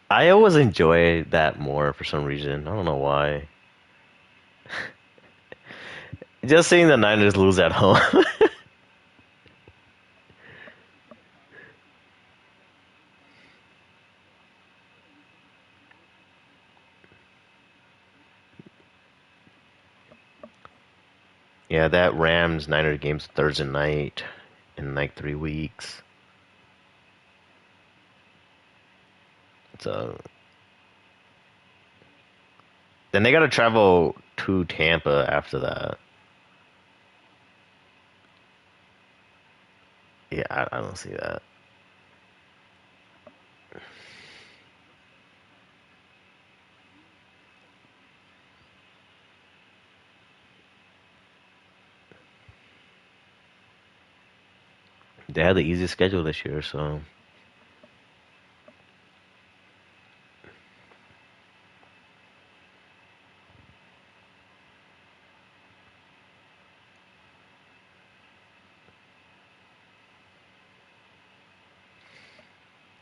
I always enjoy that more for some reason. I don't know why. Just seeing the Niners lose at home. Yeah, that Rams Niners game's Thursday night in like 3 weeks. So then they got to travel to Tampa after that. Yeah, I don't see that. They had the easiest schedule this year, so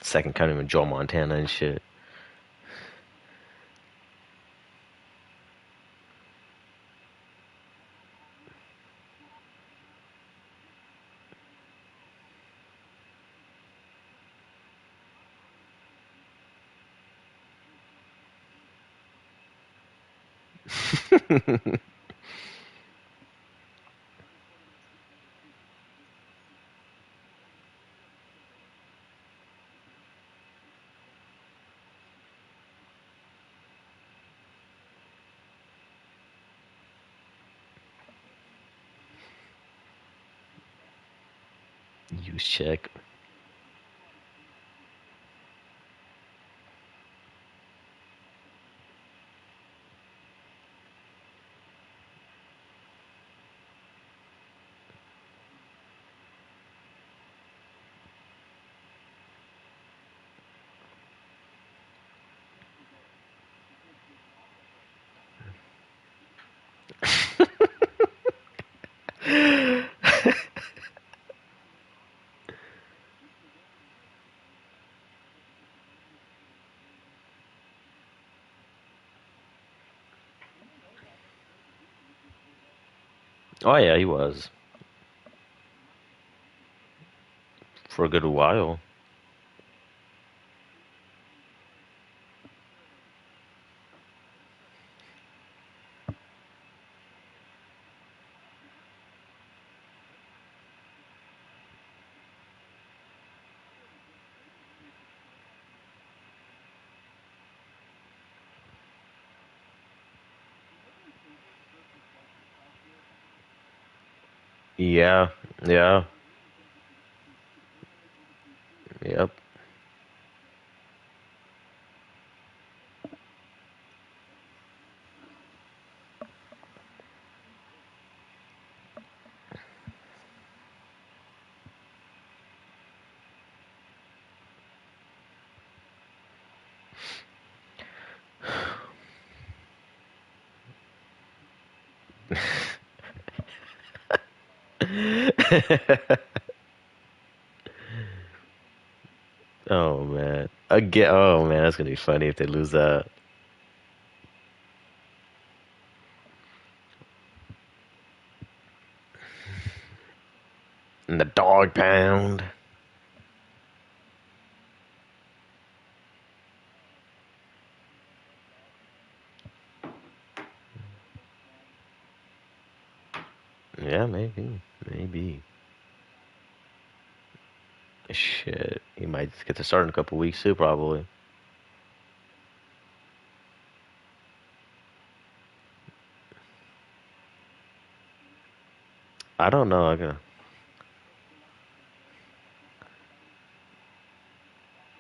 second coming with Joe Montana and shit. Use check. Oh yeah, he was for a good while. Yeah, yeah, yep. Oh man, again. Oh man, that's gonna be funny if they lose that. And the dog pound. Yeah, maybe, maybe. Shit, he might get to start in a couple weeks too, probably. I don't know. I gotta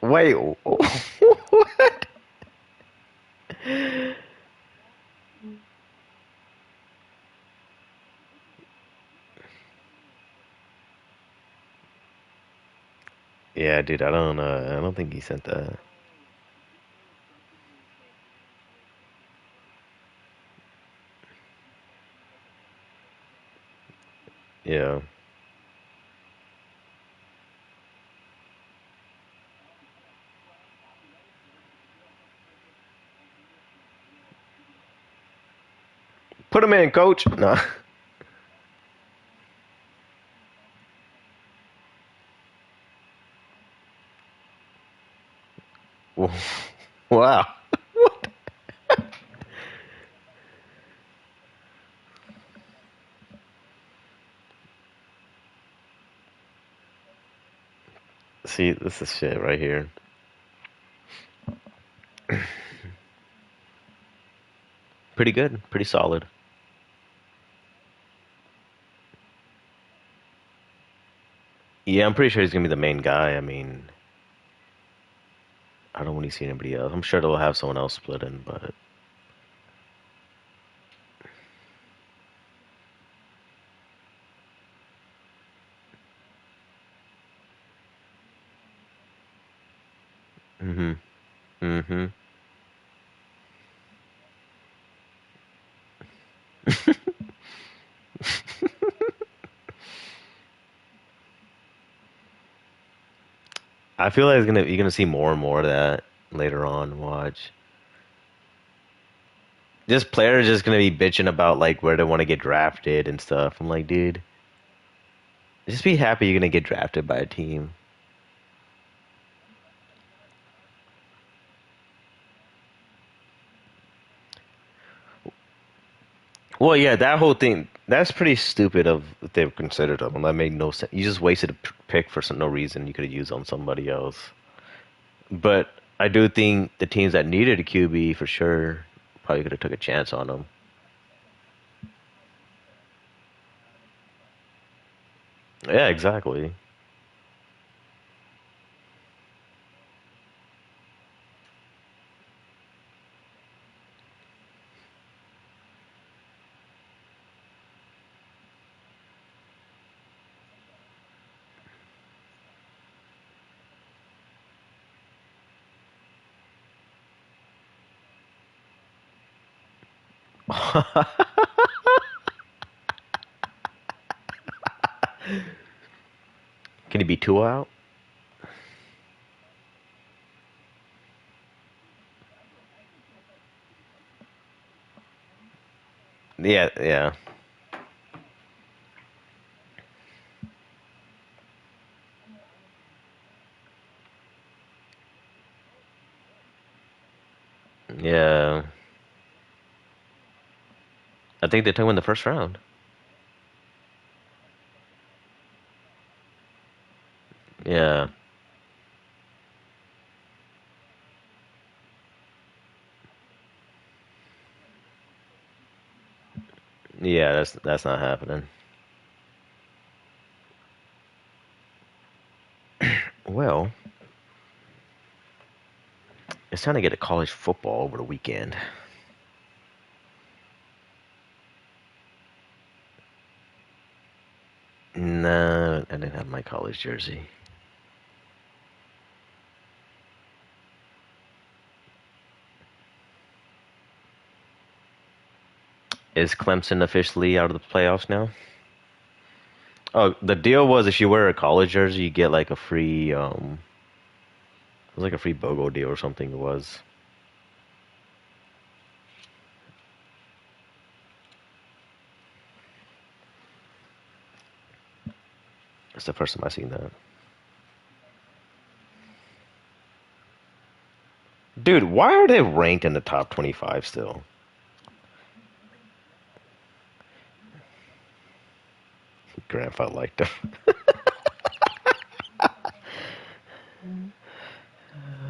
wait. What? Yeah, dude. I don't. I don't think he sent that. Yeah. Put him in, coach. No. Wow. See, this is shit right here. Pretty good. Pretty solid. Yeah, I'm pretty sure he's gonna be the main guy. I mean, I don't want to see anybody else. I'm sure they'll have someone else split in, but. Mhm. Mhm. I feel like you're gonna see more and more of that later on. Watch. Just players just gonna be bitching about like where they want to get drafted and stuff. I'm like, dude, just be happy you're gonna get drafted by a team. Well, yeah, that whole thing, that's pretty stupid of what they've considered of them. That made no sense. You just wasted a pick for some, no reason. You could have used on somebody else. But I do think the teams that needed a QB for sure probably could have took a chance on them. Yeah, exactly. Can he be two out? Yeah, yeah, yeah. I think they took him in the first round. Yeah, yeah. That's not happening. It's time to get a college football over the weekend. Nah, I didn't have my college jersey. Is Clemson officially out of the playoffs now? Oh, the deal was if you wear a college jersey, you get like a free it was like a free BOGO deal or something it was. That's the first time I seen that. Dude, why are they ranked in the top 25 still? Grandpa liked them.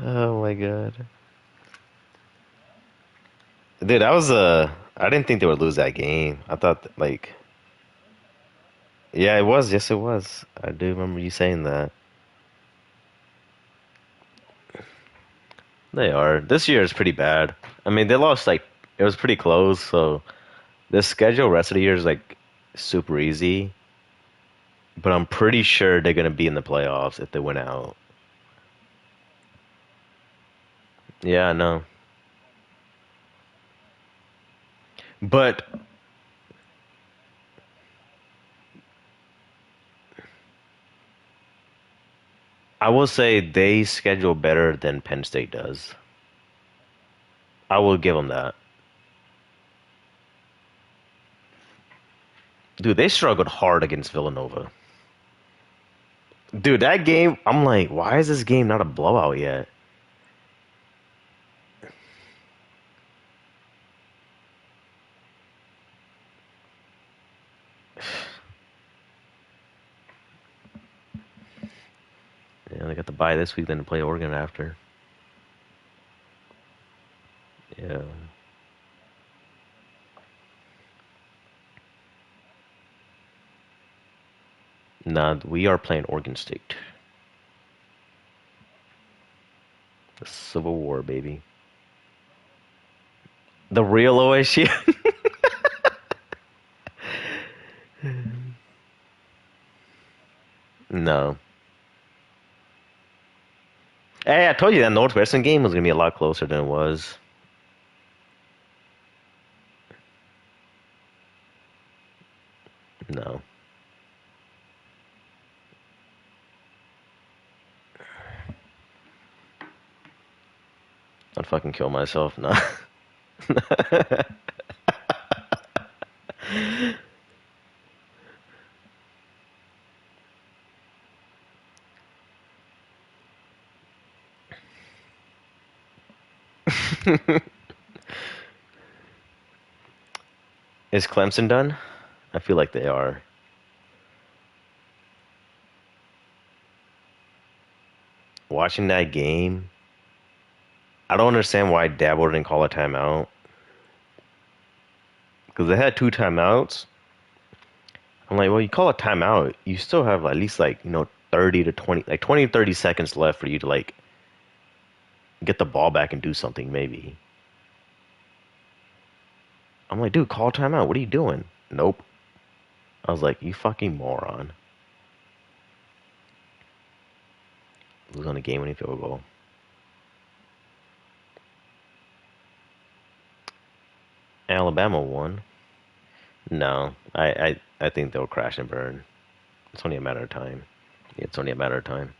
Oh my god. Dude, that was I didn't think they would lose that game. I thought like yeah, it was. Yes, it was. I do remember you saying that. They are. This year is pretty bad. I mean, they lost like it was pretty close, so the schedule rest of the year is like super easy. But I'm pretty sure they're gonna be in the playoffs if they win out. Yeah, I know. But I will say they schedule better than Penn State does. I will give them that. Dude, they struggled hard against Villanova. Dude, that game, I'm like, why is this game not a blowout yet? Yeah, they got to bye this week, then to play Oregon after. Yeah. Nah, we are playing Oregon State. The Civil War, baby. The real OSU? No. Hey, I told you that Northwestern game was gonna be a lot closer than it was. No. I'd fucking kill myself. No. Is Clemson done? I feel like they are. Watching that game, I don't understand why Dabo didn't call a timeout. Because they had two timeouts. I'm like, well, you call a timeout, you still have at least like, 30 to 20, like 20 to 30 seconds left for you to like get the ball back and do something maybe. I'm like, dude, call timeout. What are you doing? Nope. I was like, you fucking moron. Lose on a game-winning field goal. Alabama won. No, I think they'll crash and burn. It's only a matter of time. Yeah, it's only a matter of time.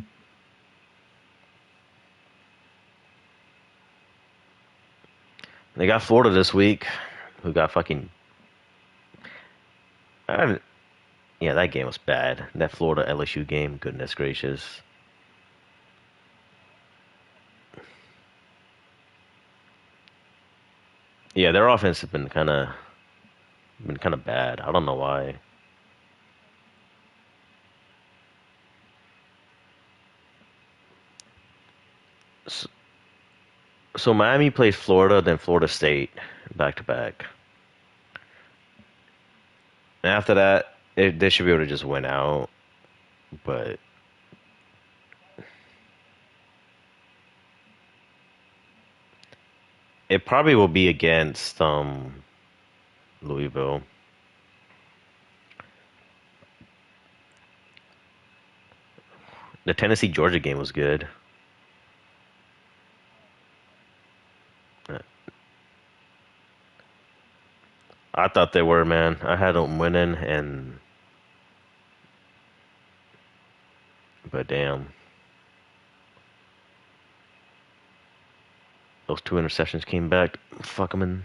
They got Florida this week, who got fucking. I haven't, yeah, that game was bad. That Florida LSU game, goodness gracious. Yeah, their offense has been kind of bad. I don't know why. So, so Miami plays Florida, then Florida State back to back. And after that, they should be able to just win out. But It probably will be against Louisville. The Tennessee Georgia game was good. I thought they were, man. I had them winning, and but damn, those two interceptions came back. Fuck them in.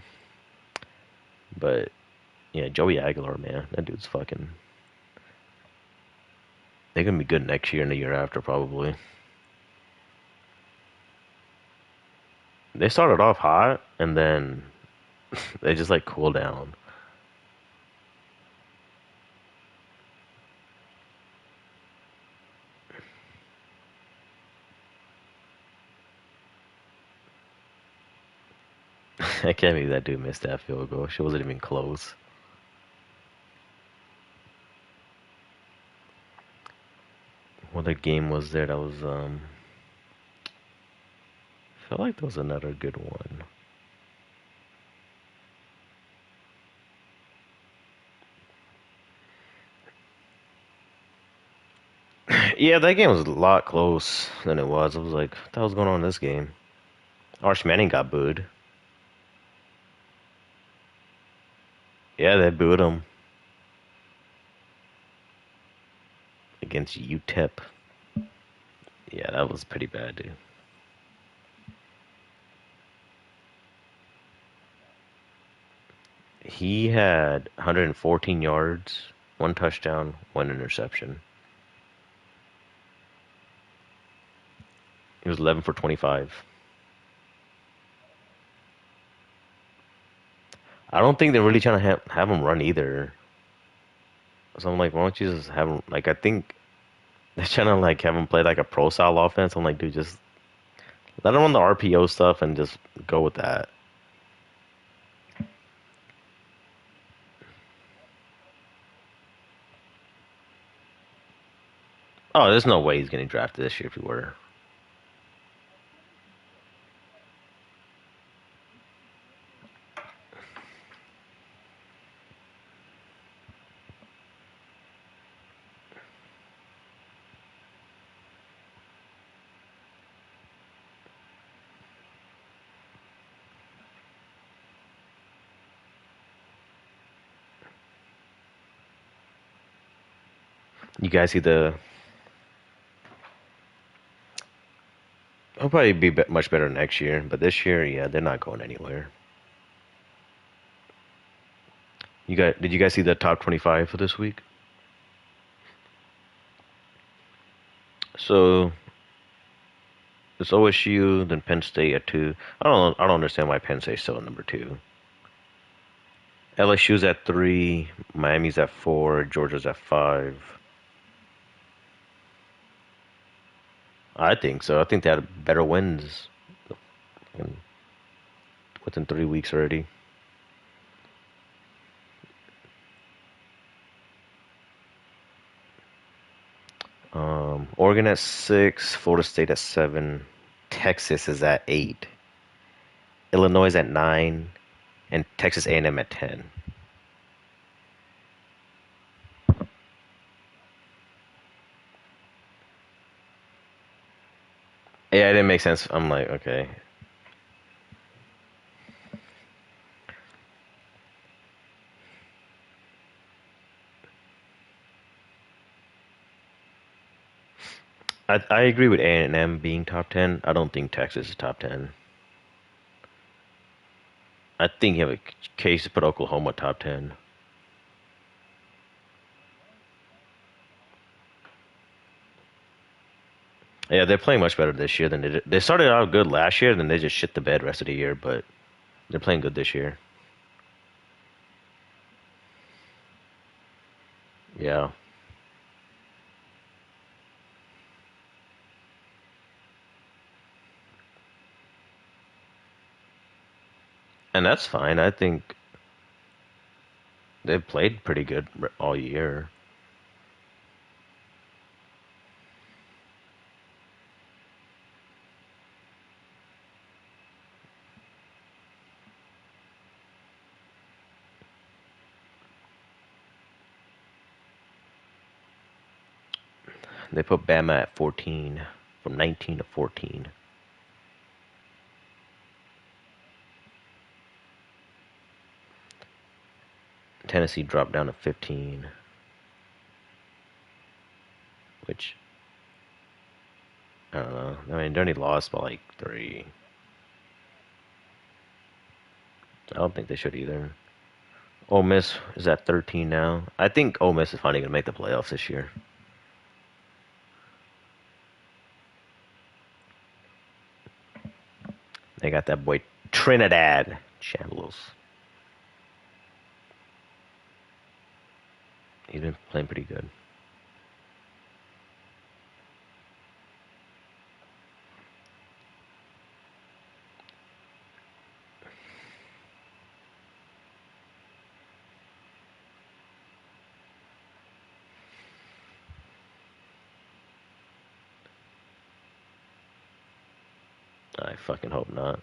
But yeah, Joey Aguilar, man, that dude's fucking. They're gonna be good next year and the year after, probably. They started off hot, and then they just like cool down. I can't believe that dude missed that field goal. She wasn't even close. What other game was there that was I felt like there was another good one. Yeah, that game was a lot close than it was. I was like, what the hell's going on in this game? Arch Manning got booed. Yeah, they booed him against UTEP. Yeah, that was pretty bad, dude. He had 114 yards, one touchdown, one interception. He was 11 for 25. I don't think they're really trying to have him run either. So I'm like, why don't you just have him? Like, I think they're trying to like have him play like a pro style offense. I'm like, dude, just let him run the RPO stuff and just go with that. Oh, there's no way he's getting drafted this year if he were. You guys see the? He'll probably be much better next year, but this year, yeah, they're not going anywhere. Did you guys see the top 25 for this week? So it's OSU, then Penn State at two. I don't understand why Penn State's still at number two. LSU's at three, Miami's at four, Georgia's at five. I think so. I think they had better wins in- within 3 weeks already. Oregon at six, Florida State at seven, Texas is at eight, Illinois at nine, and Texas A&M at 10. Yeah, it didn't make sense. I'm like, okay. I agree with A&M being top 10. I don't think Texas is top 10. I think you have a case to put Oklahoma top 10. Yeah, they're playing much better this year than they did. They started out good last year, then they just shit the bed rest of the year, but they're playing good this year. Yeah. And that's fine. I think they've played pretty good all year. They put Bama at 14, from 19 to 14. Tennessee dropped down to 15, which I don't know. I mean, they only lost by like 3. I don't think they should either. Ole Miss is at 13 now. I think Ole Miss is finally gonna make the playoffs this year. They got that boy Trinidad Chambliss. He's been playing pretty good. I fucking hope not.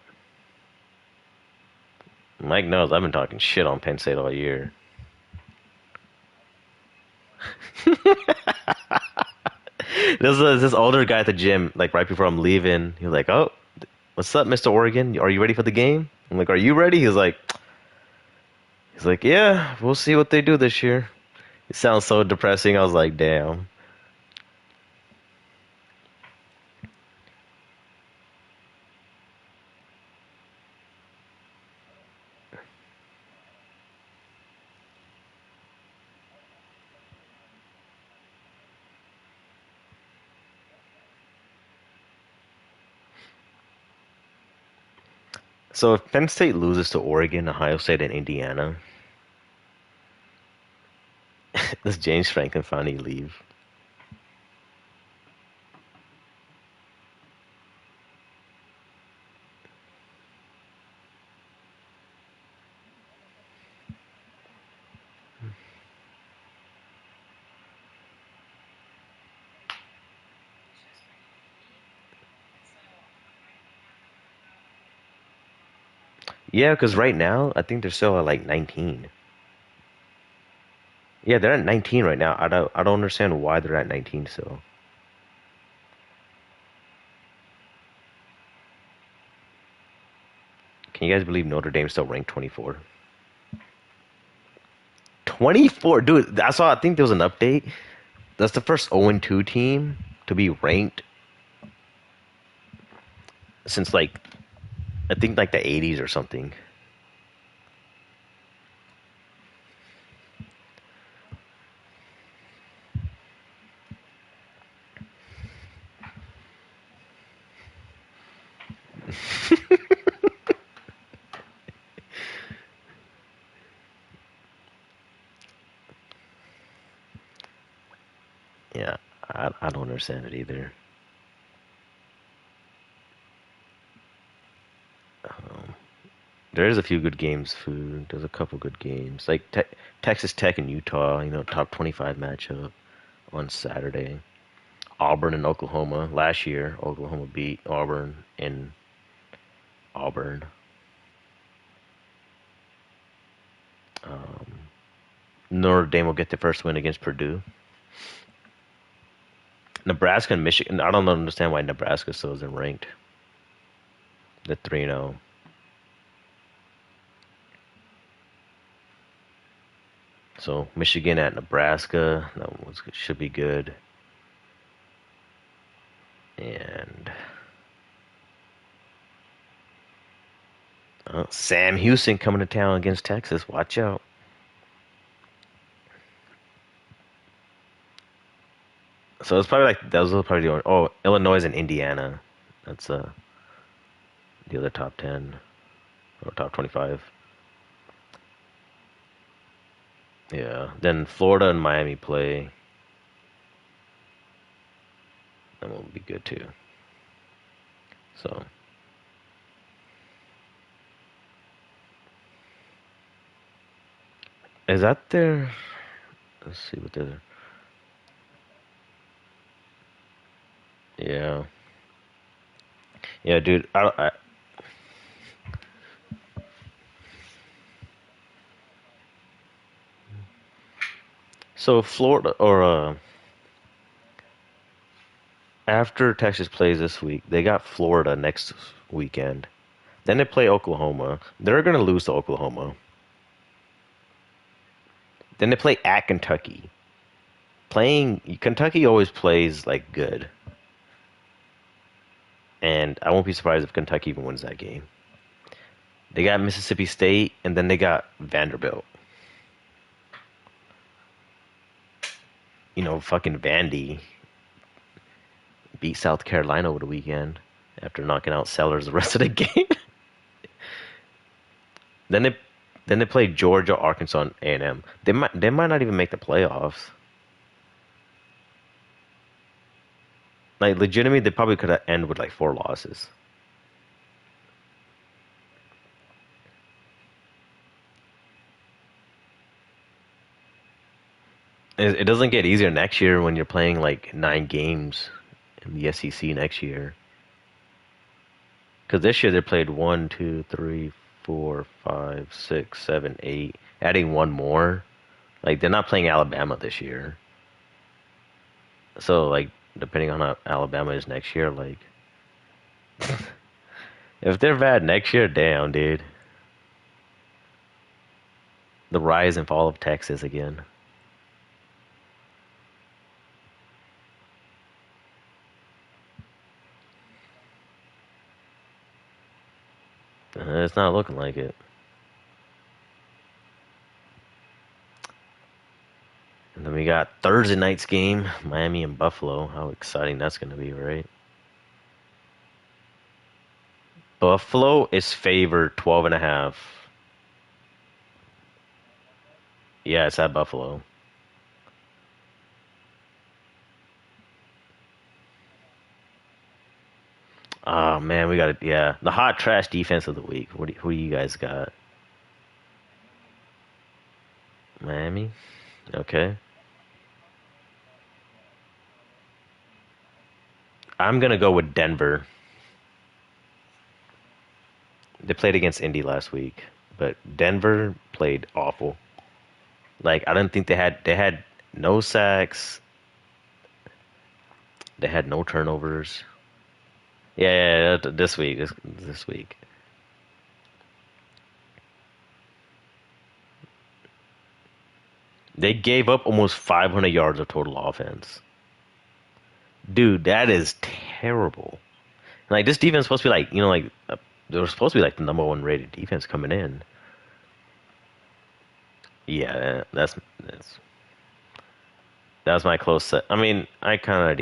Mike knows I've been talking shit on Penn State all year. This older guy at the gym, like right before I'm leaving, he was like, "Oh, what's up, Mr. Oregon? Are you ready for the game?" I'm like, "Are you ready?" He's like, "Yeah, we'll see what they do this year." It sounds so depressing. I was like, "Damn." So if Penn State loses to Oregon, Ohio State, and Indiana, does James Franklin finally leave? Yeah, because right now I think they're still at like 19. Yeah, they're at 19 right now. I don't understand why they're at 19 still. Can you guys believe Notre Dame's still ranked 24? 24, dude. I think there was an update. That's the first 0-2 team to be ranked since like I think like the 80s or something. Yeah, I don't understand it either. Um, there's a few good games. Food. There's a couple good games like Texas Tech and Utah. Top 25 matchup on Saturday. Auburn and Oklahoma. Last year, Oklahoma beat Auburn in Auburn. Um, Notre Dame will get the first win against Purdue. Nebraska and Michigan. I don't understand why Nebraska still isn't ranked. The 3-0. So Michigan at Nebraska. Should be good. And Sam Houston coming to town against Texas. Watch out. So it's probably like those are probably the only. Oh, Illinois and Indiana. That's the other top 10 or top 25. Yeah. Then Florida and Miami play. That will be good too. So is that their? Let's see what they're. Yeah. Yeah, dude. So Florida or After Texas plays this week, they got Florida next weekend. Then they play Oklahoma. They're going to lose to Oklahoma. Then they play at Kentucky. Playing Kentucky always plays like good, and I won't be surprised if Kentucky even wins that game. They got Mississippi State, and then they got Vanderbilt. Fucking Vandy beat South Carolina over the weekend after knocking out Sellers the rest of the game. then they then they play Georgia, Arkansas, and A&M. They might not even make the playoffs. Like legitimately, they probably could end with like 4 losses. It doesn't get easier next year when you're playing like 9 games in the SEC next year. Because this year they played one, two, three, four, five, six, seven, eight, adding one more. Like they're not playing Alabama this year. So like depending on how Alabama is next year, like if they're bad next year, damn, dude. The rise and fall of Texas again. It's not looking like it. And then we got Thursday night's game, Miami and Buffalo. How exciting that's going to be, right? Buffalo is favored 12 and a half. Yeah, it's at Buffalo. Oh man, we got it. Yeah, the hot trash defense of the week. Who do you guys got? Miami. Okay. I'm gonna go with Denver. They played against Indy last week, but Denver played awful. Like I don't think they had no sacks. They had no turnovers. Yeah, yeah, yeah, this week, this week. They gave up almost 500 yards of total offense. Dude, that is terrible. Like this defense is supposed to be like, they were supposed to be like the number one rated defense coming in. Yeah, that's my close set. I mean, we kind of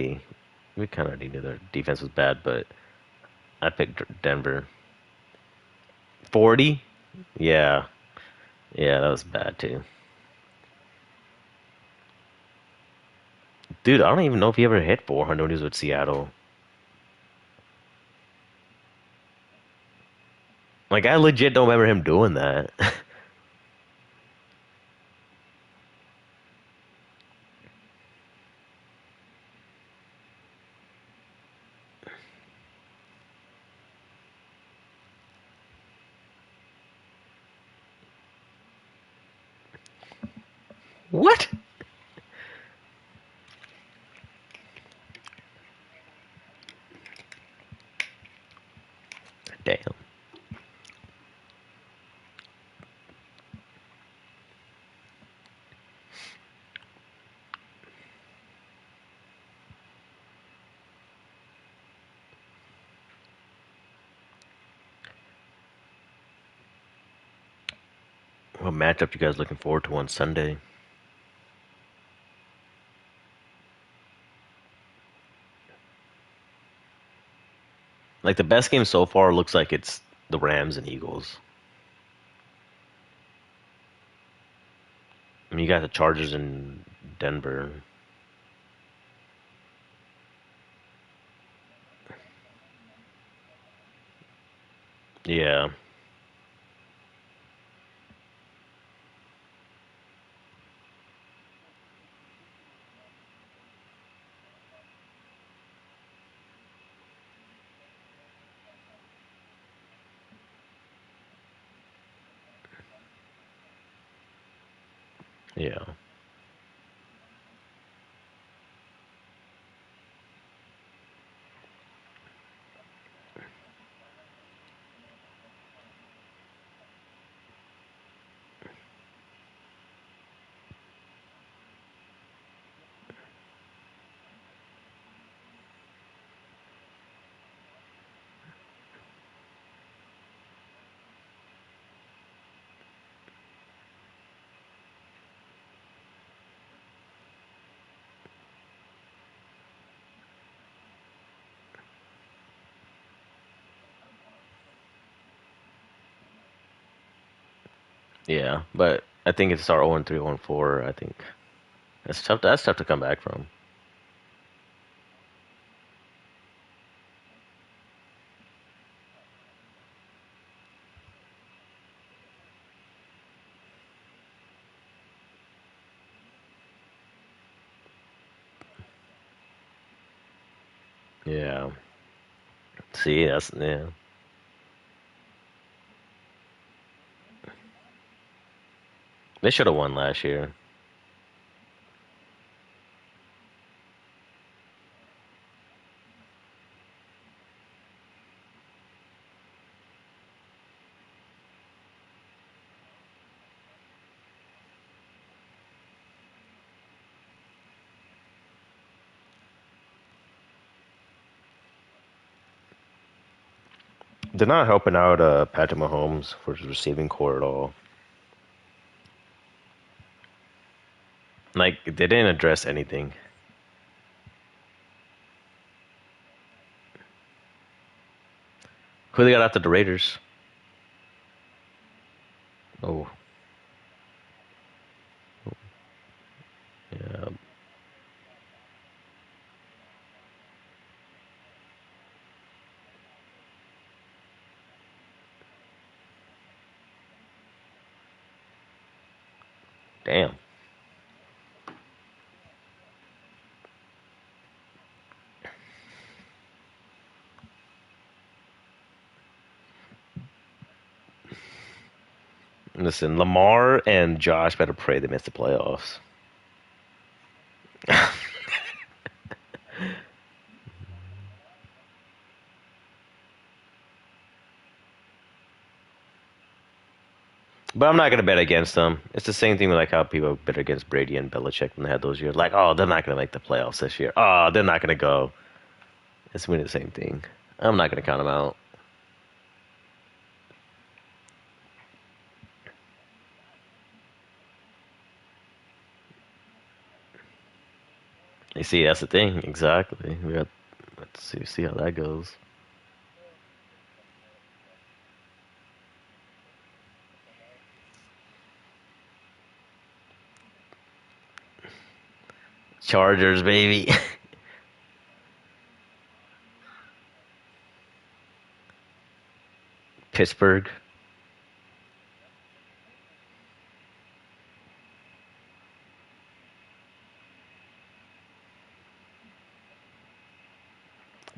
already knew their defense was bad, but I picked Denver. 40? Yeah, yeah, that was bad too. Dude, I don't even know if he ever hit 400 when he was with Seattle. Like, I legit don't remember him doing that. What? Damn. What matchup you guys looking forward to on Sunday? Like, the best game so far looks like it's the Rams and Eagles. I mean, you got the Chargers in Denver. Yeah, yeah. Yeah, but I think it's our 0-3, 0-4. I think that's tough. That's tough to come back from. Yeah. See, that's yeah. They should have won last year. They're not helping out Patrick Mahomes for his receiving core at all. Like they didn't address anything. Who they got after the Raiders? Oh, yeah, damn. Listen, Lamar and Josh better pray they miss the playoffs. But I'm not gonna bet against them. It's the same thing with like how people bet against Brady and Belichick when they had those years. Like, oh, they're not gonna make the playoffs this year. Oh, they're not gonna go. It's really the same thing. I'm not gonna count them out. You see, that's the thing. Exactly. We got let's see how that goes. Chargers, baby. Pittsburgh.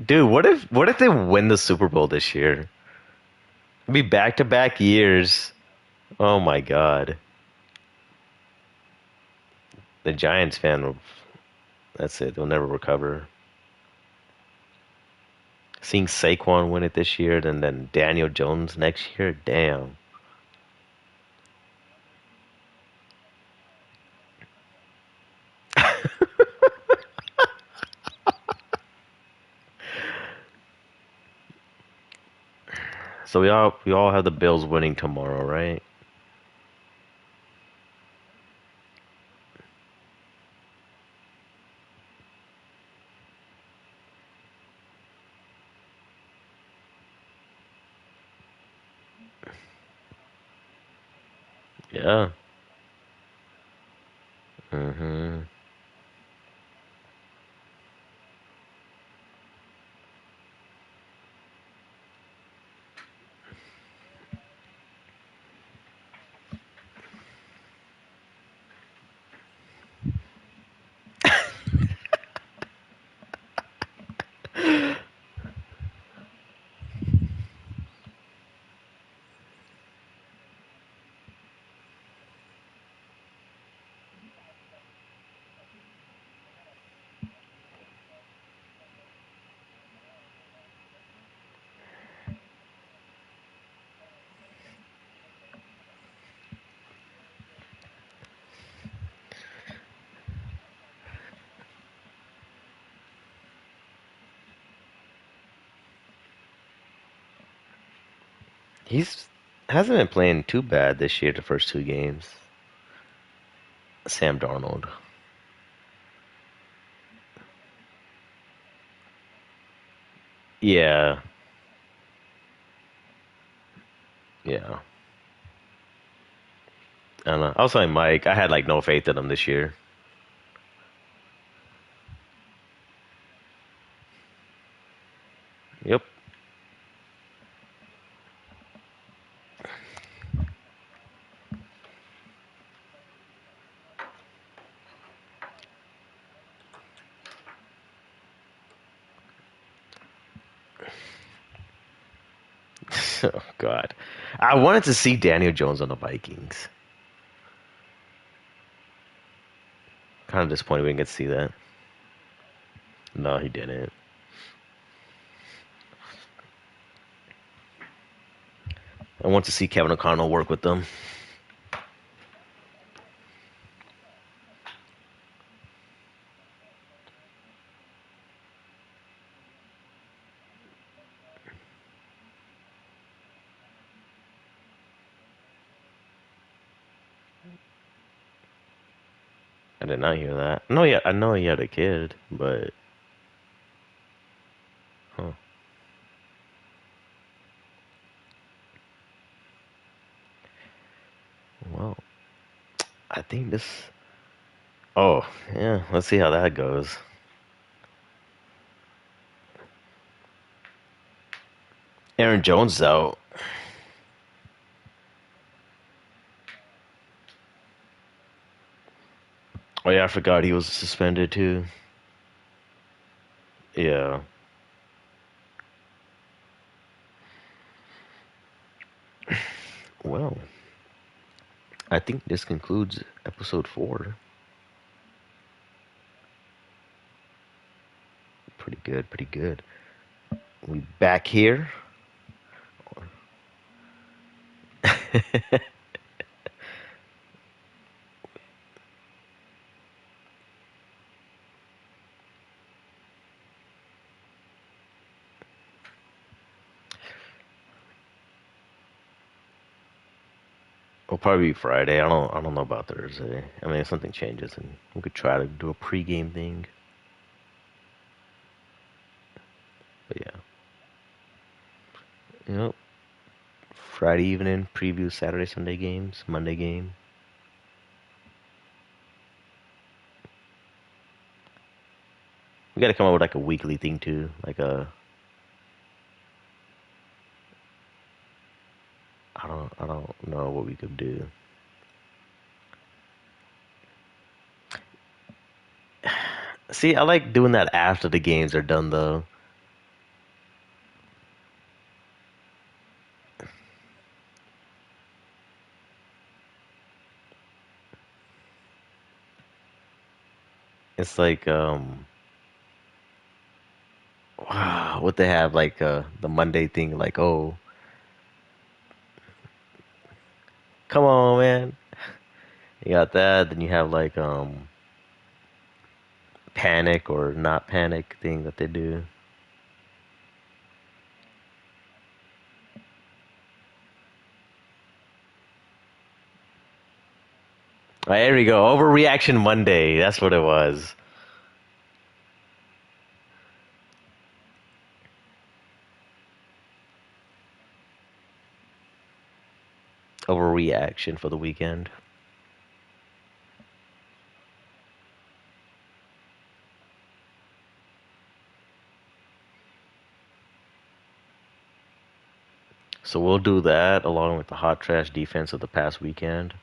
Dude, what if they win the Super Bowl this year? It'd be back to back years. Oh my god. The Giants fan will that's it. They'll never recover. Seeing Saquon win it this year, and then Daniel Jones next year, damn. So we all have the Bills winning tomorrow, right? Yeah. hmm He's hasn't been playing too bad this year. The first two games, Sam Darnold. Yeah, yeah. I don't know. I was telling Mike, I had like no faith in him this year. Yep. Oh God, I wanted to see Daniel Jones on the Vikings. Kind of disappointed we didn't get to see that. No, he didn't. I want to see Kevin O'Connell work with them. I did not hear that. No, yeah, I know he had a kid, but huh. Well, I think this. Oh, yeah. Let's see how that goes. Aaron Jones out. Oh yeah, I forgot he was suspended too. Yeah. Well, I think this concludes episode 4. Pretty good, pretty good. We back here. It'll probably be Friday. I don't know about Thursday. I mean, if something changes, and we could try to do a pregame thing. But yeah, you know, Friday evening preview Saturday, Sunday games, Monday game. We got to come up with like a weekly thing too, like a I don't know what we could do. See, I like doing that after the games are done though. It's like wow, what they have like the Monday thing like, oh, come on, man. You got that, then you have like panic or not panic thing that they do. There we go. Overreaction Monday. That's what it was. Overreaction for the weekend. So we'll do that along with the hot trash defense of the past weekend.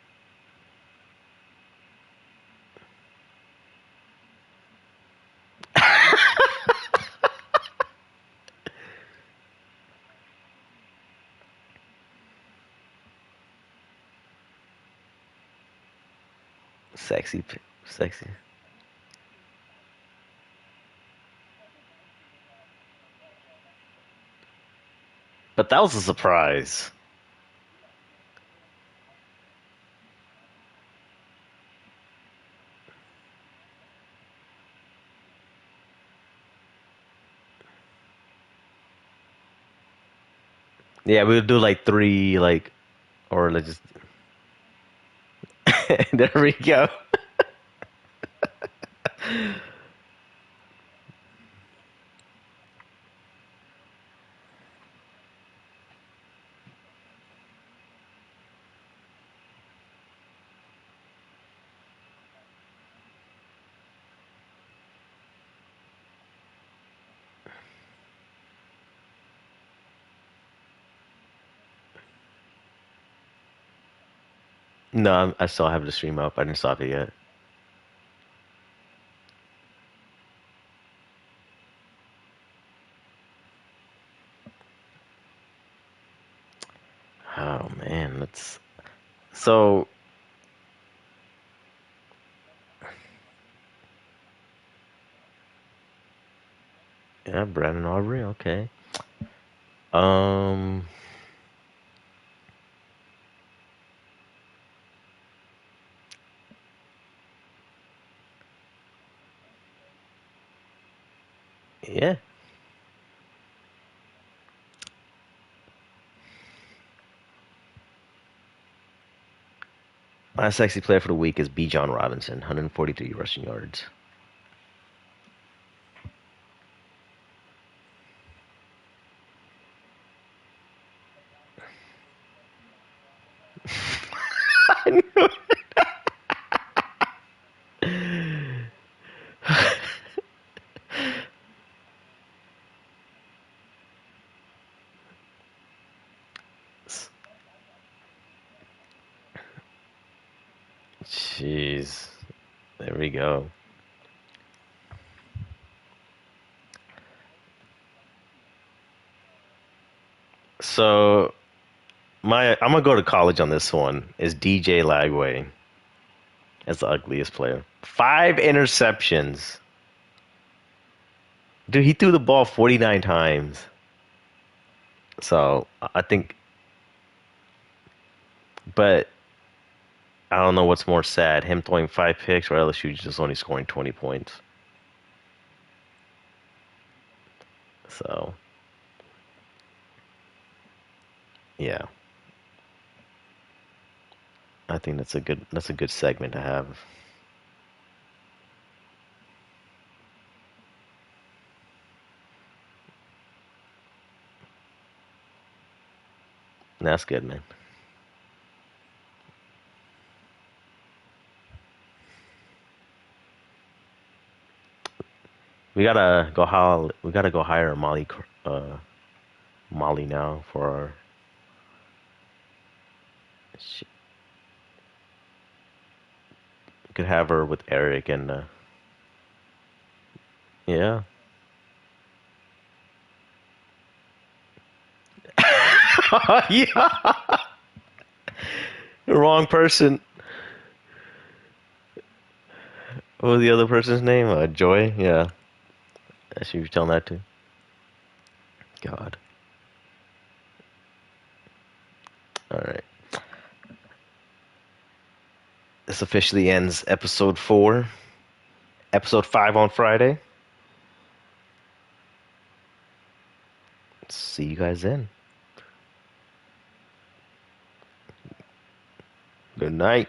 Sexy, sexy. But that was a surprise. Yeah, we'll do like 3, like, or let's just. There we go. No, I still have the stream up. I didn't stop it yet. Oh man, that's so. Yeah, Brandon Aubrey. Okay. Um. Yeah. My sexy player for the week is B. John Robinson, 143 rushing yards. Jeez. There we go. So I'm gonna go to college on this one. Is DJ Lagway as the ugliest player? 5 interceptions. Dude, he threw the ball 49 times. So I think, but I don't know what's more sad, him throwing 5 picks or LSU just only scoring 20 points. So yeah, I think that's a good segment to have. That's good, man. We gotta go hire Molly now for our. We could have her with Eric and yeah. Yeah, wrong person. What was the other person's name? Joy. Yeah, she was telling that to. God. All right. This officially ends episode 4. Episode 5 on Friday. See you guys then. Good night.